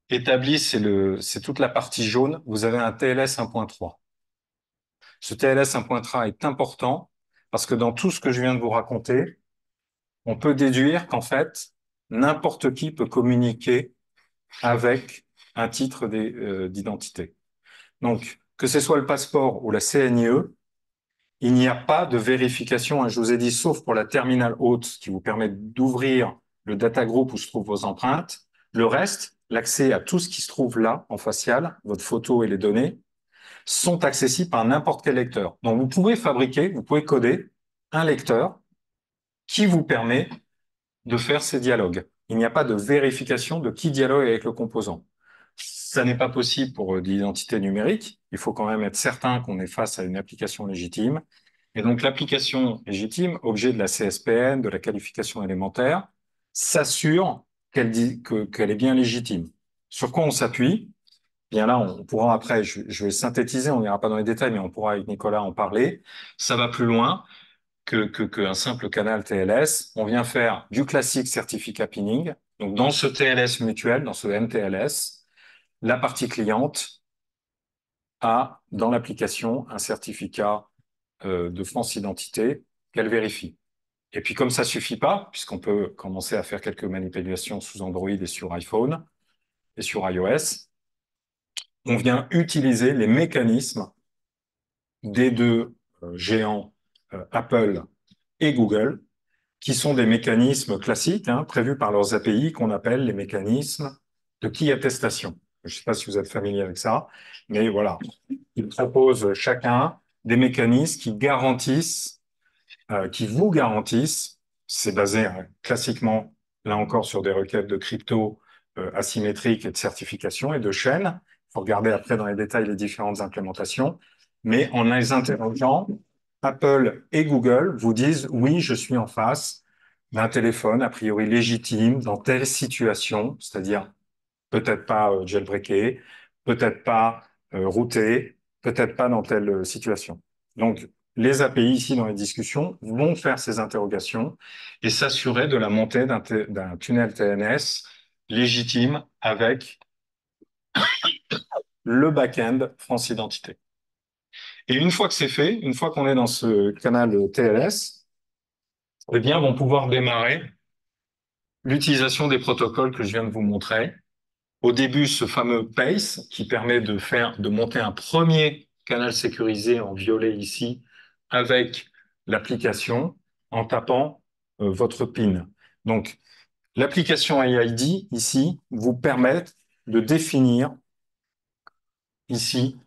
établi, c'est toute la partie jaune. Vous avez un TLS 1.3. Ce TLS 1.3 est important parce que dans tout ce que je viens de vous raconter, on peut déduire qu'en fait, n'importe qui peut communiquer avec un titre d'identité. Donc, que ce soit le passeport ou la CNIE, il n'y a pas de vérification, hein, je vous ai dit, sauf pour la terminale haute qui vous permet d'ouvrir le data group où se trouvent vos empreintes. Le reste, l'accès à tout ce qui se trouve là, en facial, votre photo et les données, sont accessibles par n'importe quel lecteur. Donc, vous pouvez fabriquer, vous pouvez coder un lecteur qui vous permet de faire ces dialogues. Il n'y a pas de vérification de qui dialogue avec le composant. Ça n'est pas possible pour l'identité numérique. Il faut quand même être certain qu'on est face à une application légitime. Et donc, l'application légitime, objet de la CSPN, de la qualification élémentaire, s'assure qu'elle est bien légitime. Sur quoi on s'appuie? Bien là, on pourra après, je vais synthétiser, on n'ira pas dans les détails, mais on pourra avec Nicolas en parler. Ça va plus loin qu'un simple canal TLS. On vient faire du classique certificat pinning. Donc, dans ce TLS mutuel, dans ce MTLS, la partie cliente a dans l'application un certificat de France Identité qu'elle vérifie. Et puis, comme ça suffit pas, puisqu'on peut commencer à faire quelques manipulations sous Android et sur iPhone et sur iOS, on vient utiliser les mécanismes des deux géants Apple et Google, qui sont des mécanismes classiques, hein, prévus par leurs API, qu'on appelle les mécanismes de key attestation. Je ne sais pas si vous êtes familier avec ça, mais voilà. Ils proposent chacun des mécanismes qui garantissent, qui vous garantissent, c'est basé classiquement, là encore, sur des requêtes de crypto asymétriques et de certification et de chaînes. Il faut regarder après dans les détails les différentes implémentations, mais en les interrogeant Apple et Google vous disent, oui, je suis en face d'un téléphone a priori légitime dans telle situation, c'est-à-dire peut-être pas jailbreaké, peut-être pas routé, peut-être pas dans telle situation. Donc, les API ici dans les discussions vont faire ces interrogations et s'assurer de la montée d'un tunnel TNS légitime avec le back-end France Identité. Et une fois que c'est fait, une fois qu'on est dans ce canal TLS, eh bien, vont pouvoir démarrer l'utilisation des protocoles que je viens de vous montrer. Au début, ce fameux PACE qui permet de monter un premier canal sécurisé en violet ici avec l'application en tapant votre PIN. Donc, l'application AID ici vous permet de définir ici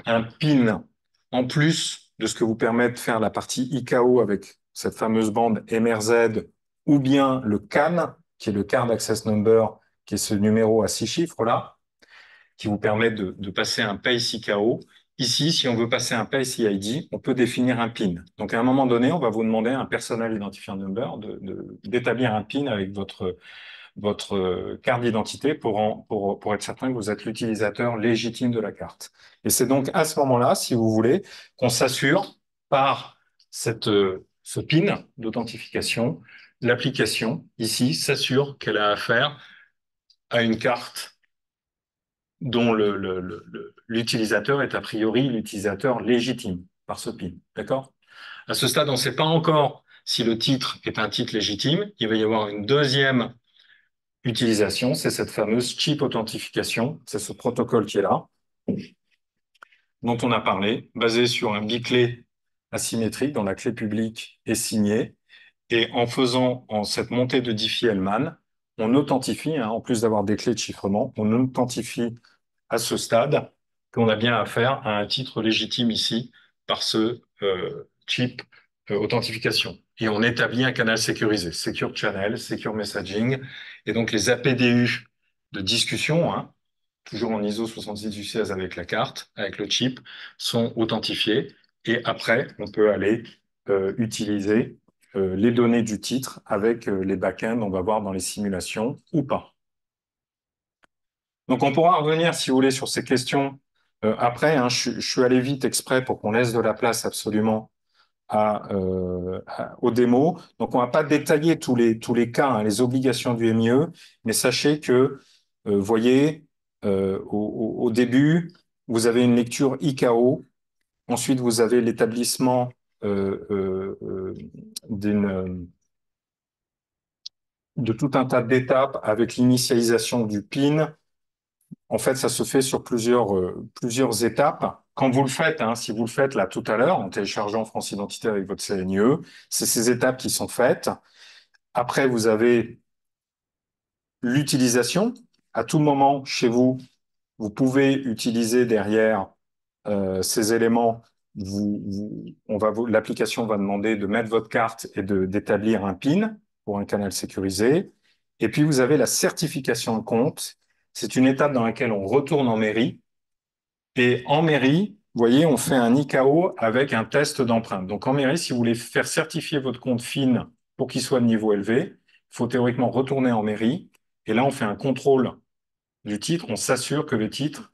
un PIN en plus de ce que vous permet de faire la partie ICAO avec cette fameuse bande MRZ ou bien le CAN, qui est le Card Access Number, qui est ce numéro à 6 chiffres là, qui vous permet de passer un PACE ICAO. Ici, si on veut passer un PACE ID, on peut définir un PIN. Donc, à un moment donné, on va vous demander un Personal Identifier Number, d'établir un PIN avec votre carte d'identité pour être certain que vous êtes l'utilisateur légitime de la carte. Et c'est donc à ce moment-là, si vous voulez, qu'on s'assure par ce PIN d'authentification, l'application ici s'assure qu'elle a affaire à une carte dont l'utilisateur est a priori l'utilisateur légitime par ce PIN. D'accord? À ce stade, on ne sait pas encore si le titre est un titre légitime. Il va y avoir une deuxième utilisation, c'est cette fameuse chip authentification. C'est ce protocole qui est là, dont on a parlé, basé sur un biclé asymétrique dont la clé publique est signée. Et en faisant cette montée de Diffie-Hellman, on authentifie, hein, en plus d'avoir des clés de chiffrement, on authentifie à ce stade qu'on a bien affaire à un titre légitime ici par ce chip authentification. Et on établit un canal sécurisé, Secure Channel, Secure Messaging, et donc les APDU de discussion, hein, toujours en ISO 66816 avec la carte, avec le chip, sont authentifiés. Et après, on peut aller utiliser les données du titre avec les backends, on va voir dans les simulations ou pas. Donc, on pourra revenir, si vous voulez, sur ces questions après. Hein, je suis allé vite exprès pour qu'on laisse de la place absolument aux démos. Donc, on ne va pas détailler tous les cas, hein, les obligations du MIE, mais sachez que, voyez, au début, vous avez une lecture ICAO. Ensuite, vous avez l'établissement d'une de tout un tas d'étapes avec l'initialisation du PIN. En fait, ça se fait sur plusieurs étapes. Quand vous le faites, hein, si vous le faites là tout à l'heure, en téléchargeant France Identité avec votre CNIE, c'est ces étapes qui sont faites. Après, vous avez l'utilisation. À tout moment, chez vous, vous pouvez utiliser derrière ces éléments. L'application va demander de mettre votre carte et d'établir un PIN pour un canal sécurisé. Et puis, vous avez la certification de compte. C'est une étape dans laquelle on retourne en mairie. Et en mairie, vous voyez, on fait un ICAO avec un test d'empreinte. Donc, en mairie, si vous voulez faire certifier votre compte FIN pour qu'il soit de niveau élevé, il faut théoriquement retourner en mairie. Et là, on fait un contrôle du titre. On s'assure que le titre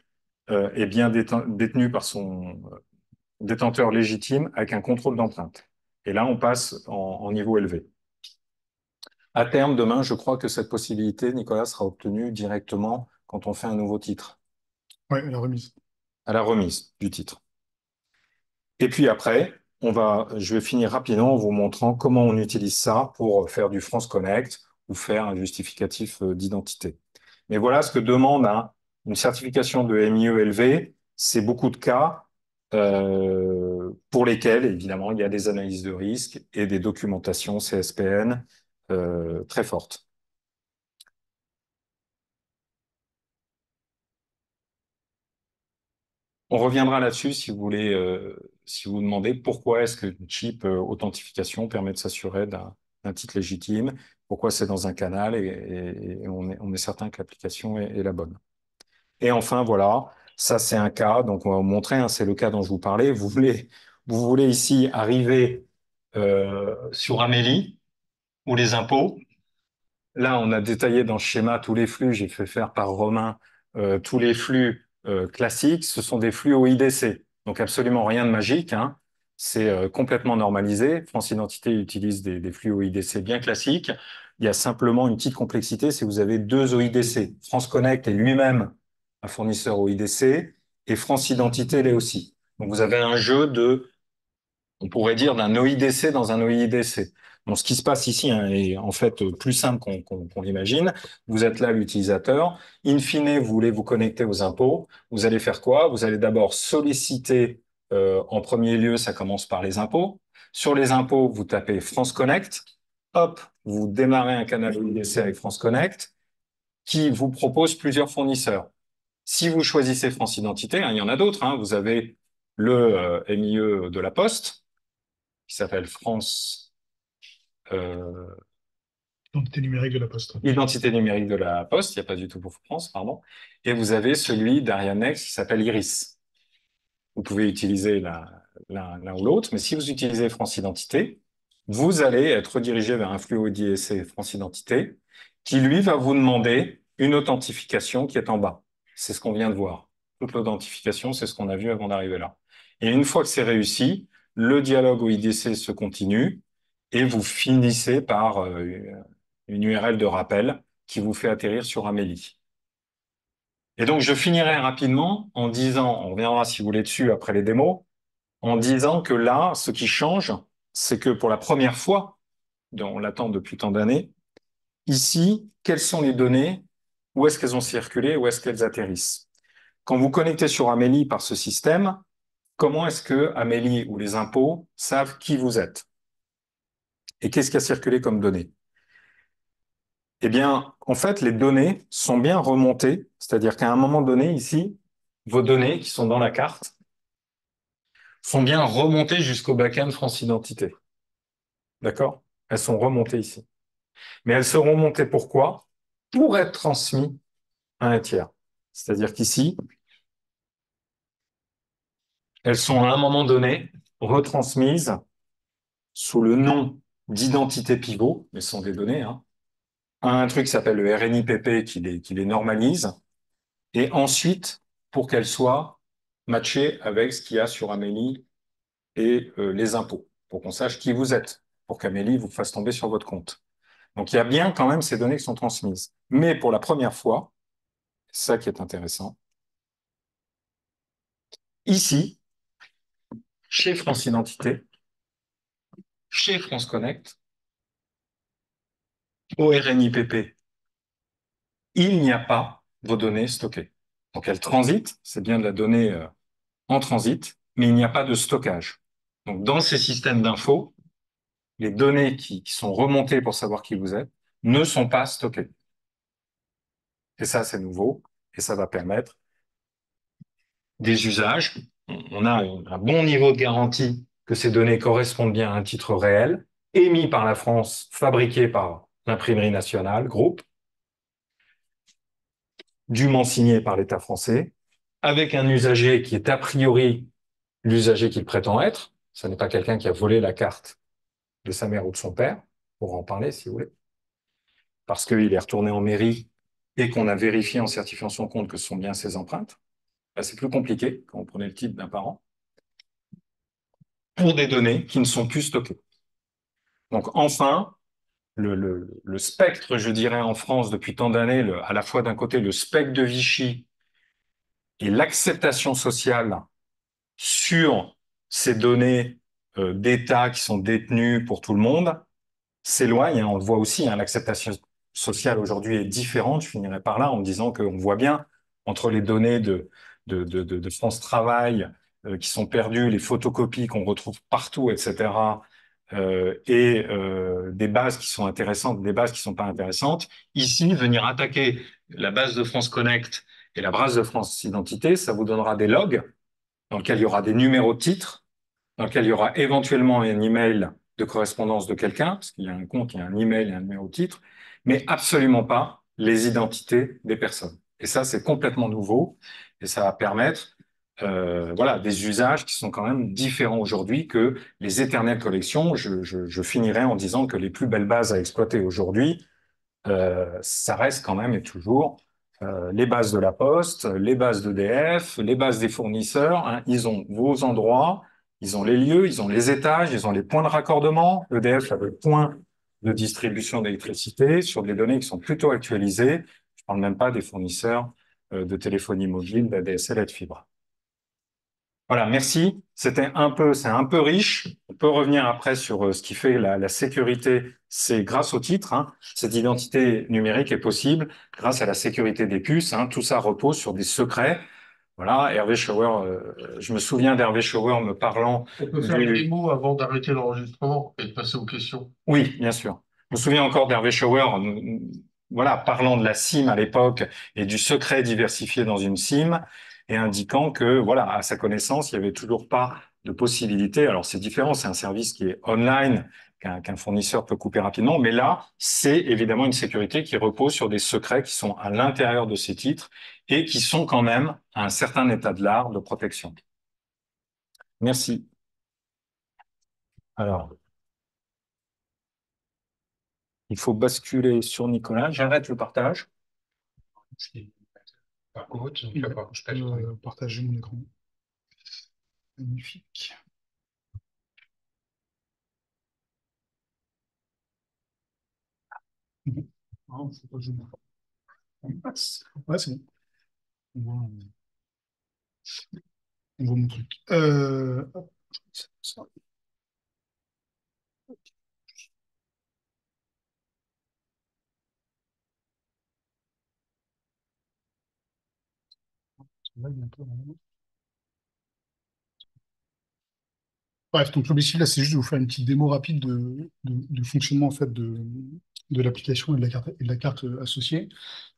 est bien détenu par son détenteur légitime avec un contrôle d'empreinte. Et là, on passe en niveau élevé. À terme, demain, je crois que cette possibilité, Nicolas, sera obtenue directement quand on fait un nouveau titre, Ouais, la remise. à la remise du titre. Et puis après, je vais finir rapidement en vous montrant comment on utilise ça pour faire du France Connect ou faire un justificatif d'identité. Mais voilà ce que demande une certification de MIE élevé. C'est beaucoup de cas pour lesquels, évidemment, il y a des analyses de risque et des documentations CSPN très fortes. On reviendra là-dessus si vous voulez, si vous demandez pourquoi est-ce que une chip authentification permet de s'assurer d'un titre légitime, pourquoi c'est dans un canal et on est certain que l'application est la bonne. Et enfin, voilà, ça c'est un cas, donc on va vous montrer, hein, c'est le cas dont je vous parlais. vous voulez ici arriver sur Amélie ou les impôts. Là, on a détaillé dans le schéma tous les flux. J'ai fait faire par Romain tous les flux classiques. Ce sont des flux OIDC. Donc absolument rien de magique, hein. C'est complètement normalisé. France Identité utilise des flux OIDC bien classiques. Il y a simplement une petite complexité, c'est que vous avez deux OIDC. France Connect est lui-même un fournisseur OIDC et France Identité l'est aussi. Donc vous avez un jeu de, on pourrait dire, d'un OIDC dans un OIDC. Donc, ce qui se passe ici hein, est en fait plus simple qu'on l'imagine. Vous êtes là l'utilisateur. In fine, vous voulez vous connecter aux impôts. Vous allez faire quoi? Vous allez d'abord solliciter, en premier lieu, ça commence par les impôts. Sur les impôts, vous tapez France Connect. Hop, vous démarrez un canal OIDC avec France Connect qui vous propose plusieurs fournisseurs. Si vous choisissez France Identité, hein, il y en a d'autres. Hein, vous avez le MIE de la Poste qui s'appelle France Identité numérique de la Poste. Identité numérique de la Poste, il n'y a pas du tout pour France, pardon. Et vous avez celui d'Arianex qui s'appelle Iris. Vous pouvez utiliser l'un ou l'autre, mais si vous utilisez France Identité, vous allez être redirigé vers un flux ODSC France Identité qui, lui, va vous demander une authentification qui est en bas. C'est ce qu'on vient de voir. Toute l'authentification, c'est ce qu'on a vu avant d'arriver là. Et une fois que c'est réussi, le dialogue OIDC se continue et vous finissez par une URL de rappel qui vous fait atterrir sur Amélie. Et donc, je finirai rapidement en disant, on reviendra si vous voulez dessus après les démos, en disant que là, ce qui change, c'est que pour la première fois, on l'attend depuis tant d'années, ici, quelles sont les données, où est-ce qu'elles ont circulé, où est-ce qu'elles atterrissent. Quand vous connectez sur Amélie par ce système, comment est-ce que Amélie ou les impôts savent qui vous êtes? Et qu'est-ce qui a circulé comme données? Eh bien, en fait, les données sont bien remontées, c'est-à-dire qu'à un moment donné, ici, vos données qui sont dans la carte sont bien remontées jusqu'au back-end France Identité. D'accord? Elles sont remontées ici. Mais elles seront remontées pourquoi? Pour être transmises à un tiers. C'est-à-dire qu'ici, elles sont à un moment donné retransmises sous le nom d'identité pivot, mais ce sont des données, hein, à un truc qui s'appelle le RNIPP qui les normalise, et ensuite, pour qu'elles soient matchées avec ce qu'il y a sur Amélie et les impôts, pour qu'on sache qui vous êtes, pour qu'Amélie vous fasse tomber sur votre compte. Donc il y a bien quand même ces données qui sont transmises. Mais pour la première fois, c'est ça qui est intéressant, ici, chez France Identité, chez France Connect, au RNIPP, il n'y a pas vos données stockées. Donc elles transitent, c'est bien de la donnée en transit, mais il n'y a pas de stockage. Donc dans ces systèmes d'infos, les données qui sont remontées pour savoir qui vous êtes ne sont pas stockées. Et ça, c'est nouveau, et ça va permettre des usages. On a un bon niveau de garantie que ces données correspondent bien à un titre réel, émis par la France, fabriqué par l'imprimerie nationale, groupe, dûment signé par l'État français, avec un usager qui est a priori l'usager qu'il prétend être. Ce n'est pas quelqu'un qui a volé la carte de sa mère ou de son père, pour en parler si vous voulez, parce qu'il est retourné en mairie et qu'on a vérifié en certifiant son compte que ce sont bien ses empreintes. Là, c'est plus compliqué quand vous prenez le titre d'un parent, pour des données qui ne sont plus stockées. Donc enfin, le spectre, je dirais, en France depuis tant d'années, à la fois d'un côté le spectre de Vichy et l'acceptation sociale sur ces données d'État qui sont détenues pour tout le monde, s'éloigne. On le voit aussi, hein, l'acceptation sociale aujourd'hui est différente. Je finirai par là en disant qu'on voit bien entre les données de France Travail qui sont perdues, les photocopies qu'on retrouve partout, etc., des bases qui sont intéressantes, des bases qui sont pas intéressantes. Ici, venir attaquer la base de France Connect et la base de France Identité, ça vous donnera des logs dans lesquels il y aura des numéros de titres, dans lequel il y aura éventuellement un email de correspondance de quelqu'un, parce qu'il y a un compte, il y a un email et un numéro de titre, mais absolument pas les identités des personnes. Et ça, c'est complètement nouveau, et ça va permettre voilà, des usages qui sont quand même différents aujourd'hui que les éternelles collections. Je finirai en disant que les plus belles bases à exploiter aujourd'hui, ça reste quand même et toujours les bases de la Poste, les bases d'EDF, les bases des fournisseurs, hein. Ils ont vos endroits, ils ont les lieux, ils ont les étages, ils ont les points de raccordement. EDF a le point de distribution d'électricité sur des données qui sont plutôt actualisées. Je parle même pas des fournisseurs de téléphonie mobile, d'ADSL et de fibre. Voilà, merci. C'est un peu riche. On peut revenir après sur ce qui fait la sécurité. C'est grâce au titre, hein. Cette identité numérique est possible grâce à la sécurité des puces, hein. Tout ça repose sur des secrets. Voilà, Hervé Schauer, je me souviens d'Hervé Schauer me parlant On peut faire des mots avant d'arrêter l'enregistrement et de passer aux questions. Oui, bien sûr. Je me souviens encore d'Hervé Schauer, voilà, parlant de la SIM à l'époque et du secret diversifié dans une SIM et indiquant que, voilà, à sa connaissance, il n'y avait toujours pas de possibilité. Alors, c'est différent, c'est un service qui est online, qu'un fournisseur peut couper rapidement, mais là, c'est évidemment une sécurité qui repose sur des secrets qui sont à l'intérieur de ces titres et qui sont quand même à un certain état de l'art de protection. Merci. Alors, il faut basculer sur Nicolas. J'arrête le partage. Par contre, je peux partager mon écran. Magnifique. Bon. Ah, faut pas que je... Ouais, c'est bon. On voit mon truc. Hop, ça. Là, il y a un peu, normalement. Bref, donc l'objectif là, c'est juste de vous faire une petite démo rapide de fonctionnement en fait de l'application et de la carte associée.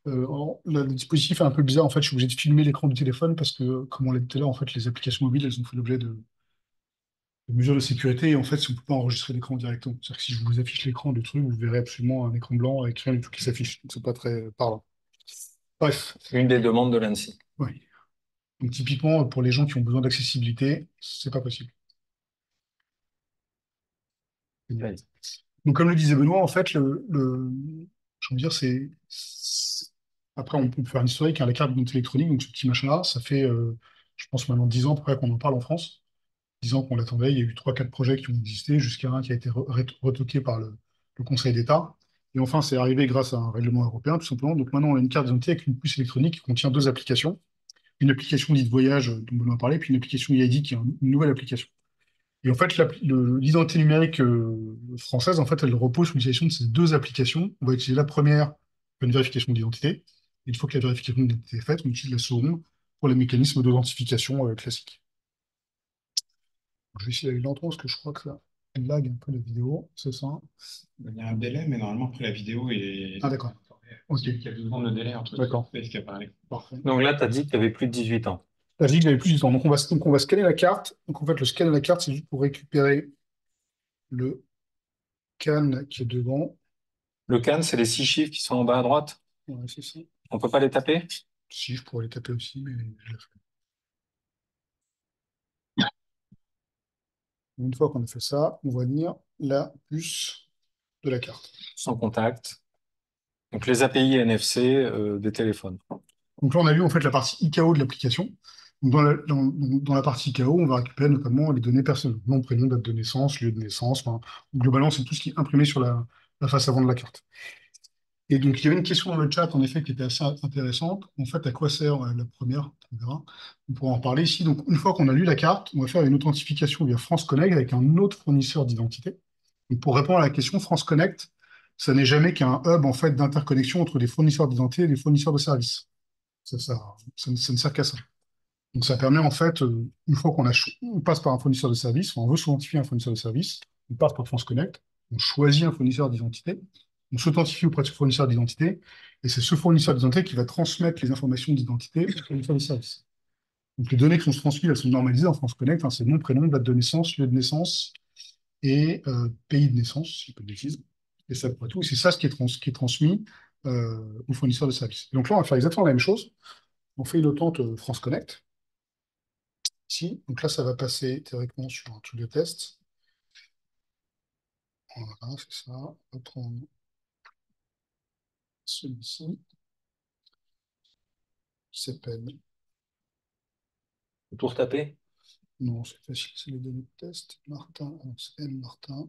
Le dispositif est un peu bizarre. En fait, je suis obligé de filmer l'écran du téléphone parce que, comme on l'a dit tout à l'heure, en fait, les applications mobiles, elles ont fait l'objet de mesures de sécurité. Et en fait, si on ne peut pas enregistrer l'écran directement. C'est-à-dire que si je vous affiche l'écran du truc, vous verrez absolument un écran blanc avec rien du tout qui s'affiche. Donc, c'est pas très parlant. Bref, Une des demandes de l'ANSSI. oui. Donc, typiquement, pour les gens qui ont besoin d'accessibilité, c'est pas possible. Donc, comme le disait Benoît, en fait, je veux dire, Après, on peut faire un historique, hein, la carte d'identité électronique, donc ce petit machin-là, ça fait, je pense, maintenant 10 ans à peu près qu'on en parle en France. 10 ans qu'on l'attendait. Il y a eu trois quatre projets qui ont existé, jusqu'à un qui a été retoqué par le Conseil d'État. Et enfin, c'est arrivé grâce à un règlement européen, tout simplement. Donc maintenant, on a une carte d'identité avec une puce électronique qui contient deux applications. Une application dite voyage, dont Benoît a parlé, puis une application EID, qui est une nouvelle application. Et en fait, l'identité numérique française, en fait, elle repose sur l'utilisation de ces deux applications. On va utiliser la première pour une vérification d'identité. Et une fois que la vérification d'identité est faite, on utilise la seconde pour les mécanismes d'authentification classiques. Je vais essayer d'aller lentement parce que je crois que ça lag un peu la vidéo, c'est ça? Il y a un délai, mais normalement, après la vidéo est. Ah, d'accord. Ok. Il y a 2 secondes de délai entre D'accord. ce qui a parlé. Parfait. Donc là, tu as dit que tu avais plus de 18 ans. Là, je dis que j'avais plus du temps. Donc on va scanner la carte. Donc en fait, le scan de la carte, c'est juste pour récupérer le CAN qui est devant. Le CAN, c'est les 6 chiffres qui sont en bas à droite. Ouais, c'est ça. On peut pas les taper? Si, je pourrais les taper aussi, mais je l'ai fait. Une fois qu'on a fait ça, on va lire la puce de la carte. Sans contact. Donc les API NFC des téléphones. Donc là, on a vu en fait la partie ICAO de l'application. Donc dans la partie ICAO, on va récupérer notamment les données personnelles, nom, prénom, date de naissance, lieu de naissance. Enfin, globalement, c'est tout ce qui est imprimé sur la face avant de la carte. Et donc, il y avait une question dans le chat, en effet, qui était assez intéressante. En fait, à quoi sert la première? On verra. On pourra en parler ici. Donc, une fois qu'on a lu la carte, on va faire une authentification via France Connect avec un autre fournisseur d'identité. Donc, pour répondre à la question, France Connect, ça n'est jamais qu'un hub en fait d'interconnexion entre des fournisseurs d'identité et des fournisseurs de services. Ça ne sert qu'à ça. Donc, ça permet en fait, une fois on passe par un fournisseur de service, on veut s'identifier à un fournisseur de service, on passe par France Connect, on choisit un fournisseur d'identité, on s'authentifie auprès de ce fournisseur d'identité, et c'est ce fournisseur d'identité qui va transmettre les informations d'identité au fournisseur de service. Donc, les données qui sont transmises, elles sont normalisées en France Connect, hein, c'est nom, prénom, date de naissance, lieu de naissance et pays de naissance, si je peux le dire. Et ça pour tout. C'est ça ce qui est transmis au fournisseur de service. Donc là, on va faire exactement la même chose. On fait une authente France Connect. ici. Donc là, ça va passer théoriquement sur un truc de test. Voilà, c'est ça. On va prendre celui-ci, qui s'appelle. Tout retaper? Non, c'est facile, c'est les données de test. Martin, donc c'est M. Martin.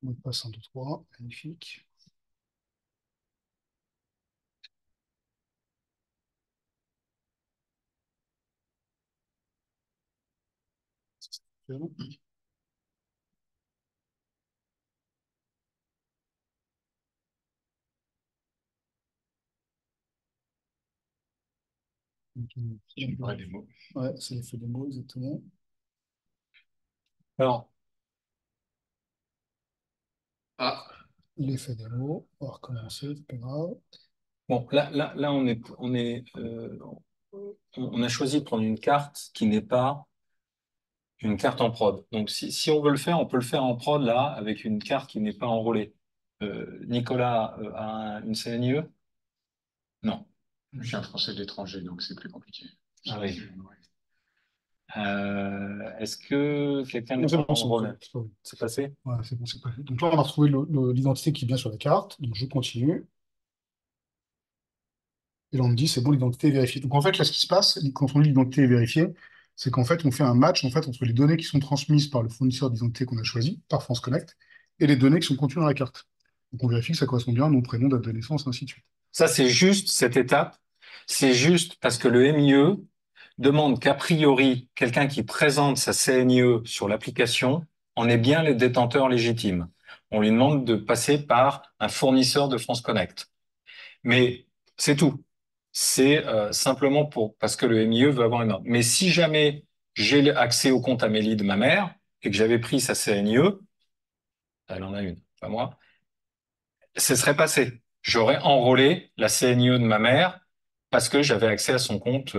Mot de passe 1, 2, 3. Magnifique. Donc, Il y a des mots. ouais, c'est l'effet des mots, exactement. Alors, Ah, L'effet des mots. On va recommencer, c'est pas grave. bon, là, on a choisi de prendre une carte qui n'est pas une carte en prod. Donc, si on veut le faire, on peut le faire en prod, là, avec une carte qui n'est pas enrôlée. Nicolas a une CNIE? Non. Je suis un Français de l'étranger, donc c'est plus compliqué. Ah oui. Est-ce que quelqu'un Non, c'est peut bon, c'est bon, enrôler? c'est bon. C'est passé? Ouais, c'est bon, c'est pas fait. Donc là, on a retrouvé l'identité qui est bien sur la carte. Donc je continue. Et là, on me dit, c'est bon, l'identité est vérifiée. Donc en fait, là, ce qui se passe, quand on dit l'identité est vérifiée, c'est qu'en fait, on fait un match en fait, entre les données qui sont transmises par le fournisseur d'identité qu'on a choisi, par France Connect, et les données qui sont contenues dans la carte. Donc on vérifie que ça correspond bien à nom, prénom, date de naissance, ainsi de suite. Ça, c'est juste cette étape. C'est juste parce que le MIE demande qu'a priori, quelqu'un qui présente sa CNIE sur l'application en est bien le détenteur légitime. On lui demande de passer par un fournisseur de France Connect. Mais c'est tout. C'est simplement parce que le MIE veut avoir une ordre. Mais si jamais j'ai accès au compte Amélie de ma mère et que j'avais pris sa CNIE, elle en a une, pas moi, ce serait passé. J'aurais enrôlé la CNIE de ma mère parce que j'avais accès à son compte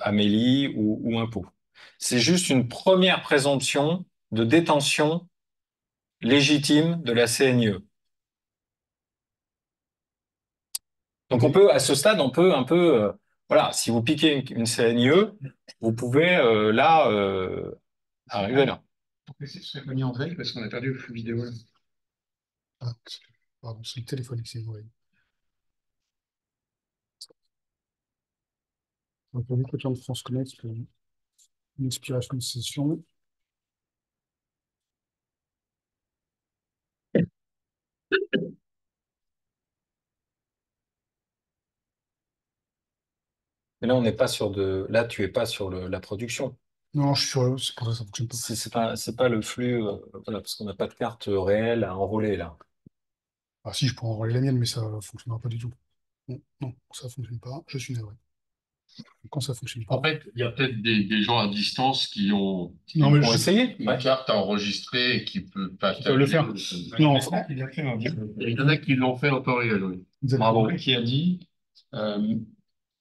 Amélie ou Impôt. C'est juste une première présomption de détention légitime de la CNIE. Donc on peut, à ce stade, on peut un peu, voilà, si vous piquez une CNIE, vous pouvez arriver là. Pourquoi c'est serait mis en veille parce qu'on a perdu le flux vidéo là. Ah, pardon, c'est le téléphone qui s'est envoyé. Donc on vite le terme de France Connect, parce que une expiration de session. Mais là, on n'est pas sur là, tu es pas sur la production. Non, je suis sur, c'est pour ça que ça fonctionne pas. C'est pas le flux, voilà, parce qu'on n'a pas de carte réelle à enrôler là. Ah si, je pourrais envoyer la mienne, mais ça ne fonctionnera pas du tout. Non, non, ça ne fonctionne pas. Je suis navré. Quand ça ne fonctionne en pas. fait, il y a peut-être des gens à distance Non, mais On va essayer. une carte à enregistrer et qui peut pas peuvent le faire. Non, enfin, Il a fait un Il y en a qui l'ont fait en temps réel, oui. vous êtes Bravo. qui a dit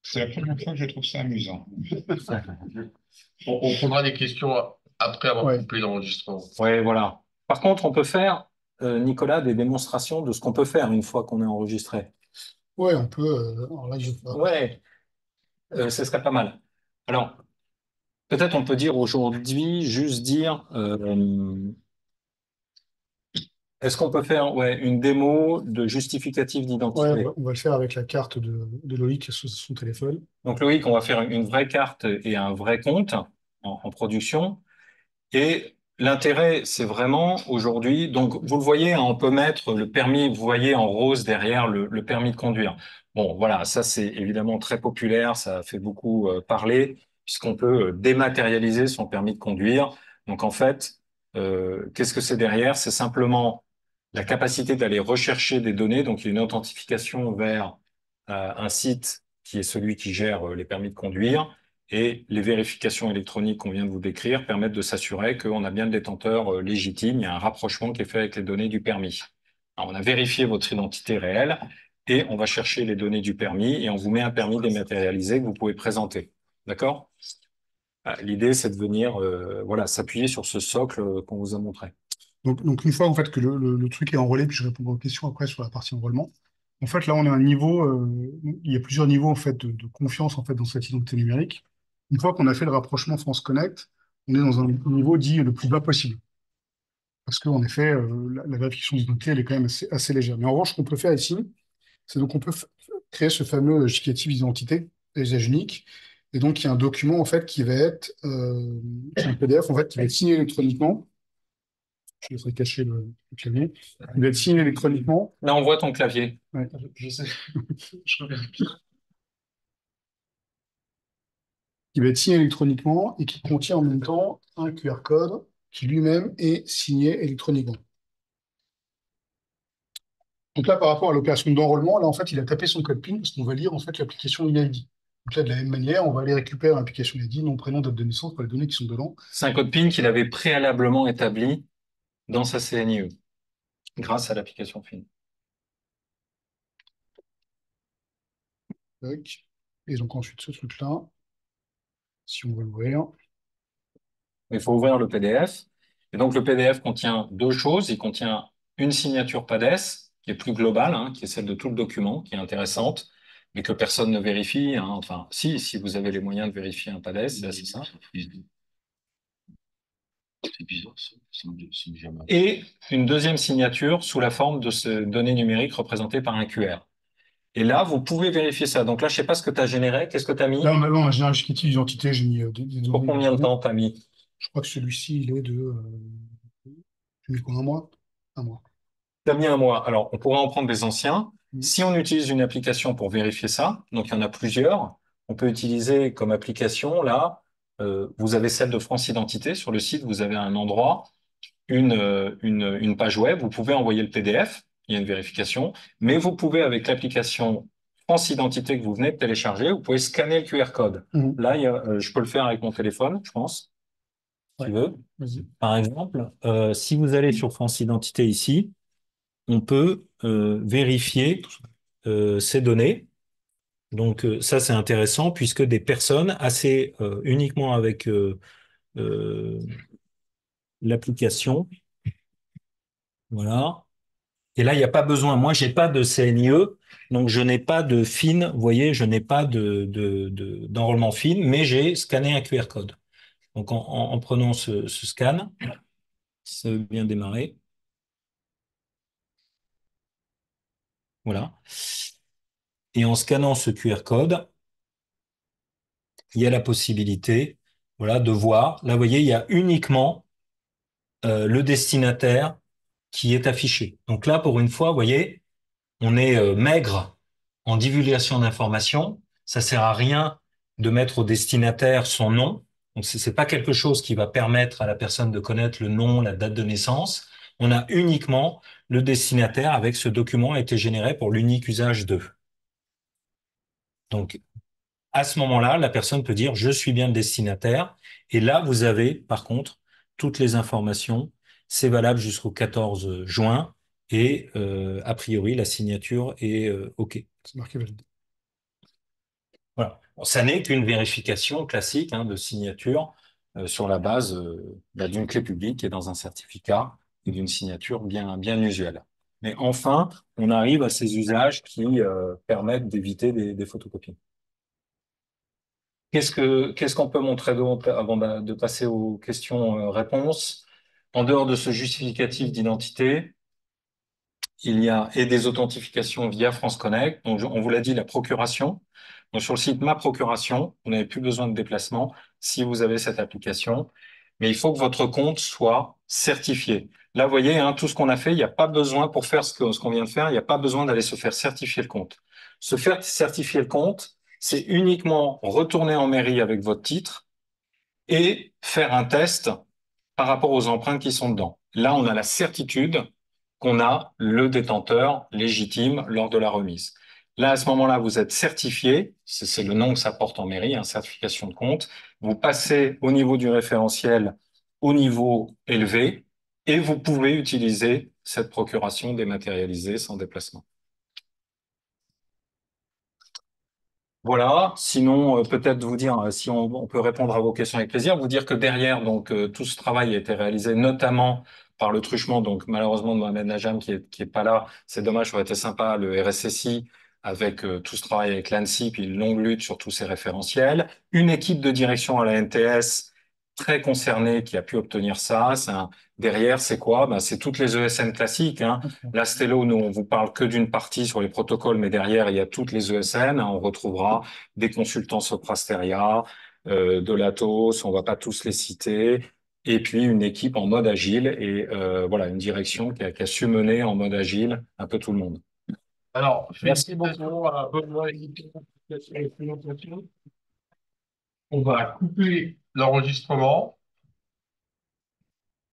c'est la première fois que je trouve ça amusant. On prendra des questions après avoir Ouais. coupé l'enregistrement. Ouais, voilà. Par contre, on peut faire, Nicolas, des démonstrations de ce qu'on peut faire une fois qu'on est enregistré. Ouais, on peut. Alors là, je vais pas. Ouais, ce serait pas mal. Alors, peut-être on peut dire aujourd'hui, juste dire, est-ce qu'on peut faire une démo de justificatif Ouais, d'identité? on va le faire avec la carte de Loïc sur son téléphone. Donc Loïc, on va faire une vraie carte et un vrai compte en production. Et l'intérêt, c'est vraiment aujourd'hui, donc vous le voyez, hein, on peut mettre le permis, vous voyez en rose derrière le permis de conduire. Bon, voilà, ça c'est évidemment très populaire, ça fait beaucoup parler, puisqu'on peut dématérialiser son permis de conduire. Donc en fait, qu'est-ce que c'est derrière? C'est simplement la capacité d'aller rechercher des données, donc il y a une authentification vers un site qui est celui qui gère les permis de conduire. Et les vérifications électroniques qu'on vient de vous décrire permettent de s'assurer qu'on a bien le détenteur légitime. Il y a un rapprochement qui est fait avec les données du permis. Alors, on a vérifié votre identité réelle et on va chercher les données du permis et on vous met un permis dématérialisé que vous pouvez présenter. D'accord? L'idée, c'est de venir voilà, s'appuyer sur ce socle qu'on vous a montré. Donc une fois en fait que le truc est enrôlé, puis je répondrai aux questions après sur la partie enrôlement. En fait, là, on a un niveau, il y a plusieurs niveaux en fait de confiance en fait dans cette identité numérique. Une fois qu'on a fait le rapprochement France Connect, on est dans un niveau dit le plus bas possible. Parce qu'en effet, la vérification d'identité, elle est quand même assez légère. Mais en revanche, ce qu'on peut faire ici, c'est donc on peut créer ce fameux justificatif d'identité à usage unique. Et donc, il y a un document en fait qui va être, c'est un PDF en fait qui va être signé électroniquement. Je laisserai cacher le clavier. Il va être signé électroniquement. Là, on voit ton clavier. Ouais, je sais. Je reviens. Qui va être signé électroniquement et qui contient en même temps un QR code qui lui-même est signé électroniquement. Donc là, par rapport à l'opération d'enrôlement, là, en fait, il a tapé son code PIN parce qu'on va lire en fait l'application IID. Donc là, de la même manière, on va aller récupérer l'application IID, nom, prénom, date de naissance pour les données qui sont dedans. C'est un code PIN qu'il avait préalablement établi dans sa CNIE, grâce à l'application FIN. Tac. Et donc ensuite, ce truc-là, si on va l'ouvrir, Il faut ouvrir le PDF. Et donc, le PDF contient deux choses. Il contient une signature PADES, qui est plus globale, hein, qui est celle de tout le document, qui est intéressante, mais que personne ne vérifie, hein. Enfin, si vous avez les moyens de vérifier un PADES, c'est assez simple. C'est bizarre, ça me dit jamais. Et une deuxième signature sous la forme de ces données numériques représentées par un QR. Et là, vous pouvez vérifier ça. Donc là, je sais pas ce que tu as généré. Qu'est-ce que tu as mis? là, maintenant, en général, justificatif d'identité, j'ai mis des Pour données. combien de temps tu as mis? Je crois que celui-ci, il est de. J'ai mis quoi, un mois? Un mois. Tu as mis un mois. Alors, on pourrait en prendre des anciens. Mm. Si on utilise une application pour vérifier ça, donc il y en a plusieurs, on peut utiliser comme application, là, vous avez celle de France Identité. Sur le site, vous avez un endroit, une page web. Vous pouvez envoyer le PDF. Il y a une vérification. Mais vous pouvez, avec l'application France Identité que vous venez de télécharger, vous pouvez scanner le QR code. Mhm. Là, je peux le faire avec mon téléphone, je pense, si Ouais, tu veux. vas-y. Par exemple, si vous allez sur France Identité ici, on peut vérifier ces données. Donc ça, c'est intéressant puisque des personnes assez uniquement avec euh, l'application, voilà. Et là, il n'y a pas besoin. Moi, j'ai pas de CNIE, donc je n'ai pas de FIN. Vous voyez, je n'ai pas d'enrôlement FIN, mais j'ai scanné un QR code. Donc en prenant ce scan, ça veut bien démarrer. Voilà. Et en scannant ce QR code, il y a la possibilité, voilà, de voir. Là, vous voyez, il y a uniquement le destinataire qui est affiché. Donc là, pour une fois, vous voyez, on est maigre en divulgation d'informations. Ça sert à rien de mettre au destinataire son nom. Donc c'est pas quelque chose qui va permettre à la personne de connaître le nom, la date de naissance. On a uniquement le destinataire avec ce document a été généré pour l'unique usage d'eux. Donc à ce moment-là, la personne peut dire je suis bien le destinataire. Et là, vous avez par contre toutes les informations. C'est valable jusqu'au 14 juin et a priori la signature est OK. C'est marqué valide. Voilà. Bon, ça n'est qu'une vérification classique hein, de signature sur la base d'une clé publique et dans un certificat et d'une signature bien usuelle. Mais enfin, on arrive à ces usages qui permettent d'éviter des photocopies. Qu'est-ce qu'on peut montrer d'autre avant de passer aux questions-réponses? En dehors de ce justificatif d'identité, il y a et des authentifications via France Connect. Donc, on vous l'a dit, la procuration. Donc, sur le site Ma Procuration, vous n'avez plus besoin de déplacement si vous avez cette application. Mais il faut que votre compte soit certifié. Là, vous voyez, hein, tout ce qu'on a fait, il n'y a pas besoin, pour faire ce qu'on vient de faire, il n'y a pas besoin d'aller se faire certifier le compte. Se faire certifier le compte, c'est uniquement retourner en mairie avec votre titre et faire un test par rapport aux empreintes qui sont dedans. Là, on a la certitude qu'on a le détenteur légitime lors de la remise. Là, à ce moment-là, vous êtes certifié, c'est le nom que ça porte en mairie, hein, certification de compte. Vous passez au niveau du référentiel au niveau élevé et vous pouvez utiliser cette procuration dématérialisée sans déplacement. Voilà, sinon peut-être vous dire, si on peut répondre à vos questions avec plaisir, vous dire que derrière, donc tout ce travail a été réalisé notamment par le truchement. Donc, malheureusement, Mohamed Najam qui est pas là. C'est dommage, ça aurait été sympa. Le RSSI avec tout ce travail avec l'ANSSI, puis une longue lutte sur tous ces référentiels. Une équipe de direction à la NTS très concernée qui a pu obtenir ça. Derrière, c'est quoi? Ben, c'est toutes les ESN classiques, hein. La Stello, nous, on vous parle que d'une partie sur les protocoles, mais derrière, il y a toutes les ESN. On retrouvera des consultants Soprasteria, de l'Atos, on va pas tous les citer. Et puis une équipe en mode agile et voilà, une direction qui a su mener en mode agile un peu tout le monde. Alors, Merci beaucoup. félicitations à Benoît et Guy. On va couper l'enregistrement.